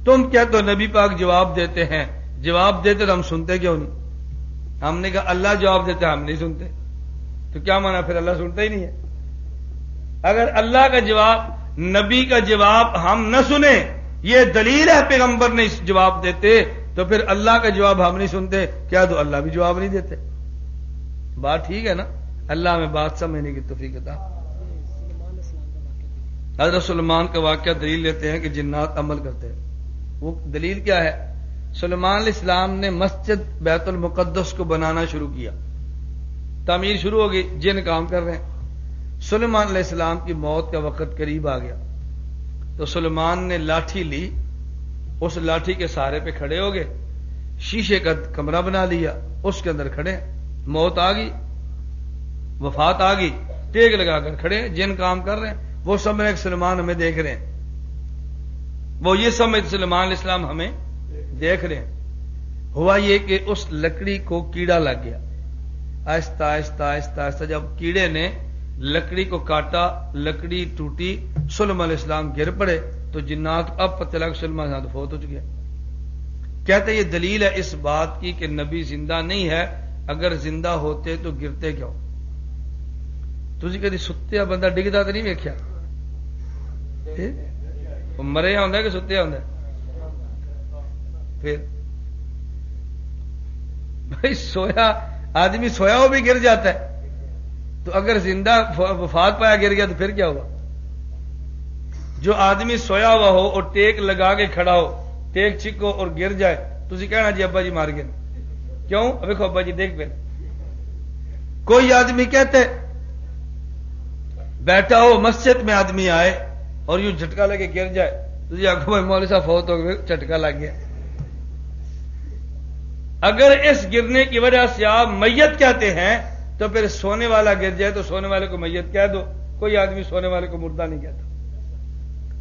تم کیا تو نبی پاک جواب دیتے ہیں، جواب دیتے تو ہم سنتے کیوں نہیں؟ ہم نے کہا اللہ جواب دیتے ہم نہیں سنتے، تو کیا مانا پھر اللہ سنتا ہی نہیں ہے؟ اگر اللہ کا جواب، نبی کا جواب ہم نہ سنیں، یہ دلیل ہے پیغمبر نے جواب دیتے، تو پھر اللہ کا جواب ہم نہیں سنتے، کیا تو اللہ بھی جواب نہیں دیتے؟ بات ٹھیک ہے نا؟ اللہ میں بات سمجھنے کی توفیق عطا۔ حضرت سلیمان کا واقعہ دلیل لیتے ہیں کہ جنات عمل کرتے ہیں۔ وہ دلیل کیا ہے؟ سلیمان علیہ السلام نے مسجد بیت المقدس کو بنانا شروع کیا، تعمیر شروع ہو گئی، جن کام کر رہے ہیں۔ سلیمان علیہ السلام کی موت کا وقت قریب آ گیا تو سلیمان نے لاٹھی لی، اس لاٹھی کے سہارے پہ کھڑے ہو گئے، شیشے کا کمرہ بنا لیا، اس کے اندر کھڑے، موت آ گئی، وفات آ گئی، ٹیک لگا کر کھڑے، جن کام کر رہے ہیں، وہ سمجھ رہے سلیمان ہمیں دیکھ رہے ہیں، وہ یہ سمجھ سلیمان علیہ السلام ہمیں دیکھ رہے ہیں۔ ہوا یہ کہ اس لکڑی کو کیڑا لگ گیا، آہستہ آہستہ آہستہ آہستہ جب کیڑے نے لکڑی کو کاٹا، لکڑی ٹوٹی، سلیمان علیہ السلام گر پڑے، تو جنات اب پتہ لگ سلیمان علیہ السلام فوت ہو چکے۔ کہتے یہ دلیل ہے اس بات کی کہ نبی زندہ نہیں ہے، اگر زندہ ہوتے تو گرتے کیوں؟ تھی کدی ستیا بندہ ڈگتا تو نہیں ویکھیا؟ وہ مریا ہوں کہ ستیا ہوں؟ پھر بھائی سویا آدمی سویا وہ بھی گر جاتا ہے، تو اگر زندہ وفات پایا گر گیا تو پھر کیا ہوا؟ جو آدمی سویا ہوا ہو اور ٹیک لگا کے کھڑا ہو، ٹیک چھکو اور گر جائے، تھی کہنا جی ابا جی مار گئے، کیوں؟ ابھی ابا جی دیکھ پہ کوئی آدمی کہتے بیٹھا ہو مسجد میں آدمی آئے اور یوں جھٹکا لگے گر جائے، تجھے آخو بھائی مولوی صاحب فوت ہو گئے، جھٹکا لگ گیا۔ اگر اس گرنے کی وجہ سے آپ میت کہتے ہیں تو پھر سونے والا گر جائے تو سونے والے کو میت کہہ دو، کوئی آدمی سونے والے کو مردہ نہیں کہتا۔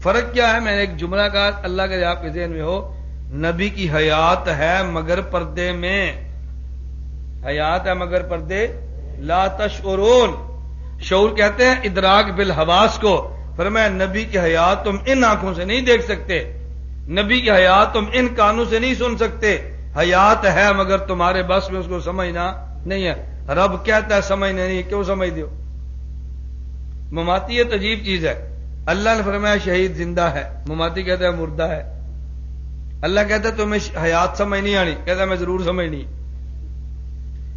فرق کیا ہے؟ میں نے ایک جملہ کہا، اللہ کے آپ کے ذہن میں ہو، نبی کی حیات ہے مگر پردے میں، حیات ہے مگر پردے لا تشعرون، شعور کہتے ہیں ادراک بالحواس کو۔ فرمایا نبی کی حیات تم ان آنکھوں سے نہیں دیکھ سکتے، نبی کی حیات تم ان کانوں سے نہیں سن سکتے، حیات ہے مگر تمہارے بس میں اس کو سمجھنا نہیں ہے۔ رب کہتا ہے سمجھنا نہیں، کیوں سمجھ دیو؟ مماتی یہ عجیب چیز ہے، اللہ نے فرمایا شہید زندہ ہے، مماتی کہتا ہے مردہ ہے۔ اللہ کہتا ہے تمہیں حیات سمجھ نہیں آنی، کہتا ہے میں ضرور سمجھنی۔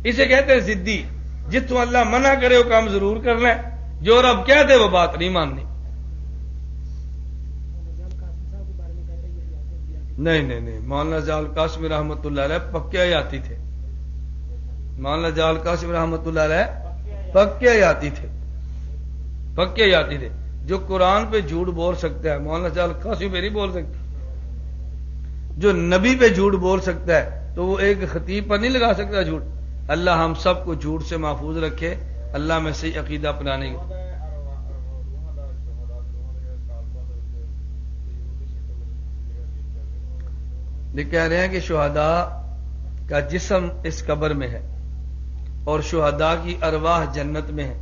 اسے کہتے ہیں ضدی، جتوں اللہ منع کرے وہ کام ضرور کرنا ہے، جو رب کہہ دے وہ بات نہیں ماننی۔ نہیں، مولانا جال قاسم رحمۃ اللہ علیہ پکے حیاتی تھے، مولانا جال قاسم رحمۃ اللہ علیہ پکے حیاتی تھے، پکے حیاتی تھے۔ جو قرآن پہ جھوٹ بول سکتا ہے مولانا جال قاسم پہ نہیں بول سکتا، جو نبی پہ جھوٹ بول سکتا ہے تو وہ ایک خطیب پر نہیں لگا سکتا جھوٹ۔ اللہ ہم سب کو جھوٹ سے محفوظ رکھے، اللہ میں صحیح عقیدہ اپنانے کی۔ یہ کہہ رہے ہیں کہ شہداء کا جسم اس قبر میں ہے اور شہداء کی ارواح جنت میں ہے۔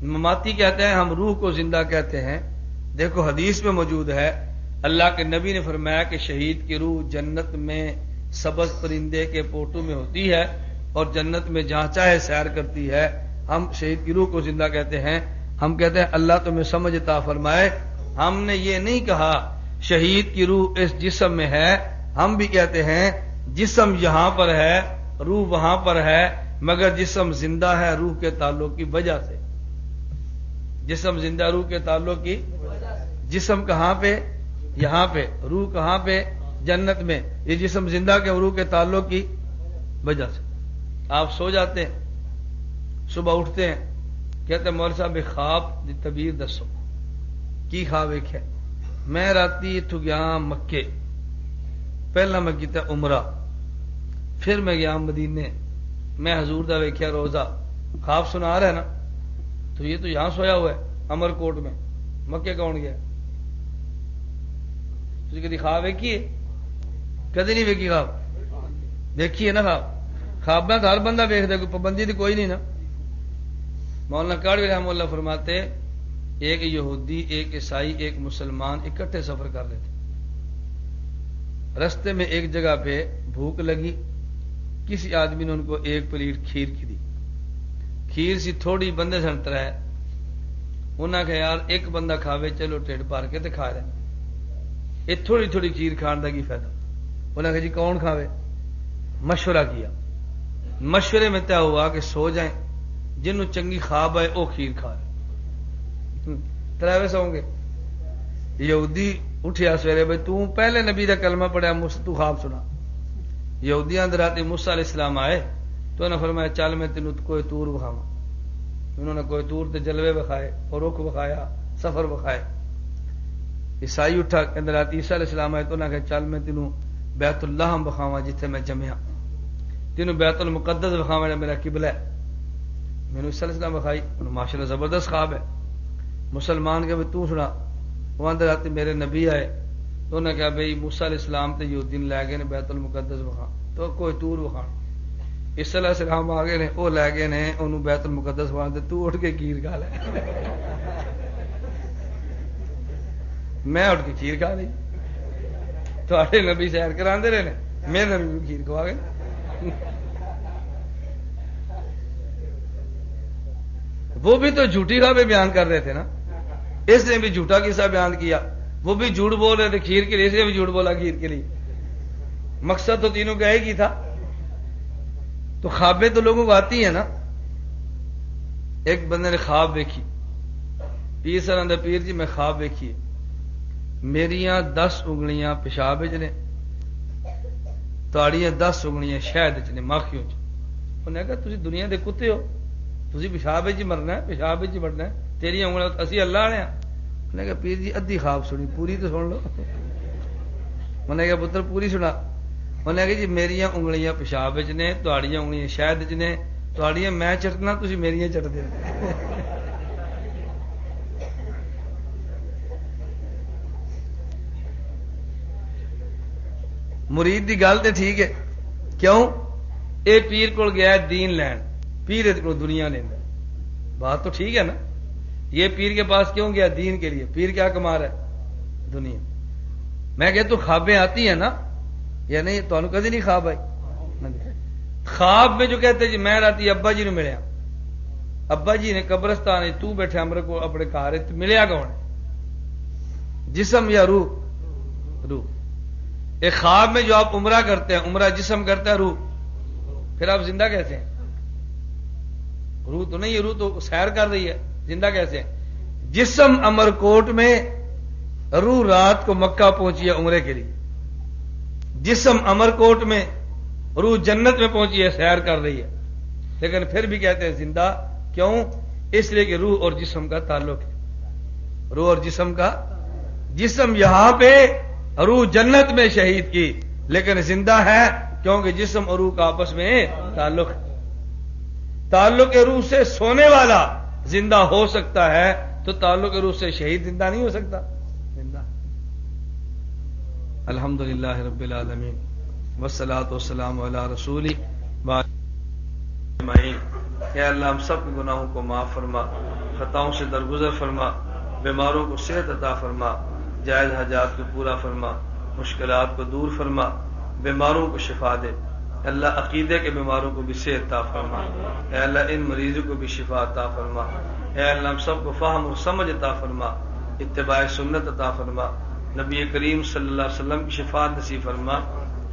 مماتی کہتے ہیں ہم روح کو زندہ کہتے ہیں۔ دیکھو حدیث میں موجود ہے، اللہ کے نبی نے فرمایا کہ شہید کی روح جنت میں سبز پرندے کے پوٹوں میں ہوتی ہے اور جنت میں جہاں چاہے سیر کرتی ہے۔ ہم شہید کی روح کو زندہ کہتے ہیں۔ ہم کہتے ہیں اللہ تمہیں سمجھ عطا فرمائے، ہم نے یہ نہیں کہا شہید کی روح اس جسم میں ہے، ہم بھی کہتے ہیں جسم یہاں پر ہے روح وہاں پر ہے، مگر جسم زندہ ہے روح کے تعلق کی وجہ سے، جسم زندہ روح کے تعلق کی، جسم کہاں پہ؟ یہاں پہ، روح کہاں پہ؟ جنت میں۔ یہ جسم زندہ کے روح کے تعلق کی وجہ سے۔ آپ سو جاتے ہیں، صبح اٹھتے ہیں، کہتے ہیں مولوی صاحب خواب دی تعبیر دسو، کی خواب ایک ہے؟ میں راتی اتو گیا مکے، پہلا میں کیتا عمرہ، پھر میں گیا مدینے، میں حضور دا ویکھیا روزہ، خواب سنا رہا ہے نا، تو یہ تو یہاں سویا ہوا ہے امر کوٹ میں، مکے کون گیا؟ تجھے کدی خواب ویکھی ہے؟ کدی نہیں ویکھی خواب؟ دیکھی ہے نا خواب؟ خواب میں ہر بندہ ویکھدا، کوئی پابندی تو کوئی نہیں نا۔ مولانا کاڑوی رحمہ اللہ فرماتے ایک یہودی، ایک عیسائی، ایک مسلمان اکٹھے سفر کر رہے تھے۔ رستے میں ایک جگہ پہ بھوک لگی، کسی آدمی نے ان کو ایک پلیٹ کھیر کی دی۔ کھیر سی تھوڑی بندے سنتر ہے، انہاں کہ یار ایک بندہ کھاوے چلو ٹھڈ بھر کے تے کھا رہے، یہ تھوڑی تھوڑی کھیر کھان دا کی فائدہ؟ انہاں کہ جی کون کھاوے؟ مشورہ کیا، مشورے میں طے ہوا کہ سو جائیں، جنوں چنگی خواب آئے وہ کھیر کھا لے۔ تراوے سو گے؟ یہودی اٹھیا سویرے، بھائی تو پہلے نبی دا کلمہ پڑھیا، تو خواب سنا۔ یہودیاں دے رات موسیٰ علیہ السلام آئے تو انہوں نے فرمایا چل میں تینوں کوئی تور بکھاواں۔ انہوں نے کوئی تور تے جلوے بکھائے اور رخ بکھایا، سفر بکھائے۔ عیسائی اٹھا کہ رات عیسیٰ علیہ السلام آئے تو انہوں نے کہا چل میں تینوں بیت اللہ بکھاواں جتھے میں جمیا، تینوں بیت المقدس بکھاواں میرا قبلہ ہے۔ میں نے عیسیٰ علیہ السلام بکھائی، انہوں ماشاءاللہ زبردست خواب ہے۔ مسلمان کہ تو سنا، وہاں دے رات میرے نبی آئے تو انہوں نے کہا بھئی موسیٰ علیہ السلام تے یہودی نے لے گئے نے بیت المقدس بکھا، تو کوئی تور بکھا۔ عیسیٰ علیہ السلام آ گئے نے، وہ لے گئے نے انہوں بیت المقدس بکھا، تو اٹھ کے کھیر کھا لے۔ میں اٹھ کے کھیر کھا لی، تھوڑے نبی سیر کراندے رہے نے، میرے نبی بھی کھیر کھوا گئے۔ وہ بھی تو جھوٹی خبریں بیان کر رہے تھے نا، اس نے بھی جھوٹا قصہ بیان کیا، وہ بھی جھوٹ بول رہے تھے کھیر کے لیے، اس نے بھی جھوٹ بولا کھیر کے لیے۔ مقصد تو تینوں کا ایک ہی تھا۔ تو خوابیں تو لوگوں کو آتی ہیں نا۔ ایک بندے نے خواب دیکھی، پیر سر اندر پیر جی میں خواب دیکھی، میریاں 10 انگلیاں پیشاب وچ نے، تاڑیاں 10 انگلیاں شہد وچ نے، ماکھیوں وچ۔ انہیں کہا تسی دنیا دے کتے ہو، تسی پیشاب وچ مرنا ہے، پیشاب وچ مرنا ہے، تیری انگلیاں اسی اللہ والے ہیں۔ انہیں کہا پیر جی ادھی خواب سنی، پوری تو سن لو۔ انہیں کہا پتر پوری سنا۔ انہیں کہا جی میریاں انگلیاں پیشاب وچ نے، تہاڑیاں انگلیاں شہد وچ نے، تہاڑیاں میں چٹنا، تسی میریاں چٹ دے۔ مرید دی گل تے ٹھیک ہے، کیوں؟ اے پیر کول گیا ہے دین لین، پیر ادھر کو دنیا لیندا، بات تو ٹھیک ہے نا۔ یہ پیر کے پاس کیوں گیا؟ دین کے لیے۔ پیر کیا کما رہا ہے؟ دنیا۔ میں کہ تو خوابیں آتی ہیں نا، یا نہیں؟ تو انہوں کدی نہیں خواب آئی؟ خواب میں جو کہتے جی میں راتی ابا جی نے ملیا، ابا جی نے قبرستان تو بیٹھے ہمارے کو اپنے گھر ملیا کون ہے؟ جسم یا روح؟ روح۔ ایک خواب میں جو آپ عمرہ کرتے ہیں، عمرہ جسم کرتا ہے، روح، پھر آپ زندہ کیسے ہیں؟ روح تو نہیں ہے، روح تو سیر کر رہی ہے، زندہ کیسے ہیں؟ جسم امرکوٹ میں، روح رات کو مکہ پہنچی ہے عمرے کے لیے۔ جسم امرکوٹ میں، روح جنت میں پہنچی ہے، سیر کر رہی ہے، لیکن پھر بھی کہتے ہیں زندہ۔ کیوں؟ اس لیے کہ روح اور جسم کا تعلق ہے، روح اور جسم کا۔ جسم یہاں پہ، روح جنت میں شہید کی، لیکن زندہ ہے کیونکہ جسم اور روح کا آپس میں تعلق ہے۔ تعلق روح سے سونے والا زندہ ہو سکتا ہے، تو تعلق روح سے شہید زندہ نہیں ہو سکتا؟ زندہ۔ الحمدللہ رب العالمین والصلاۃ والسلام علی رسولی اجمعین۔ اے اللہ ہم سب کے گناہوں کو معاف فرما، خطاؤں سے درگزر فرما، بیماروں کو صحت عطا فرما، جائز حاجات کو پورا فرما، مشکلات کو دور فرما، بیماروں کو شفا دے۔ اللہ عقیدے کے بیماروں کو بھی صحت عطا فرما، اے اللہ ان مریضوں کو بھی شفا عطا فرما، اے اللہ ہم سب کو فہم و سمجھ عطا فرما، اتباع سنت عطا فرما، نبی کریم صلی اللہ علیہ وسلم کی شفاعت نصیب فرما،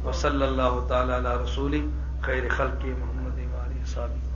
وصلی اللہ تعالی علی رسول خیر خلق محمد و آلہ وصحبہ۔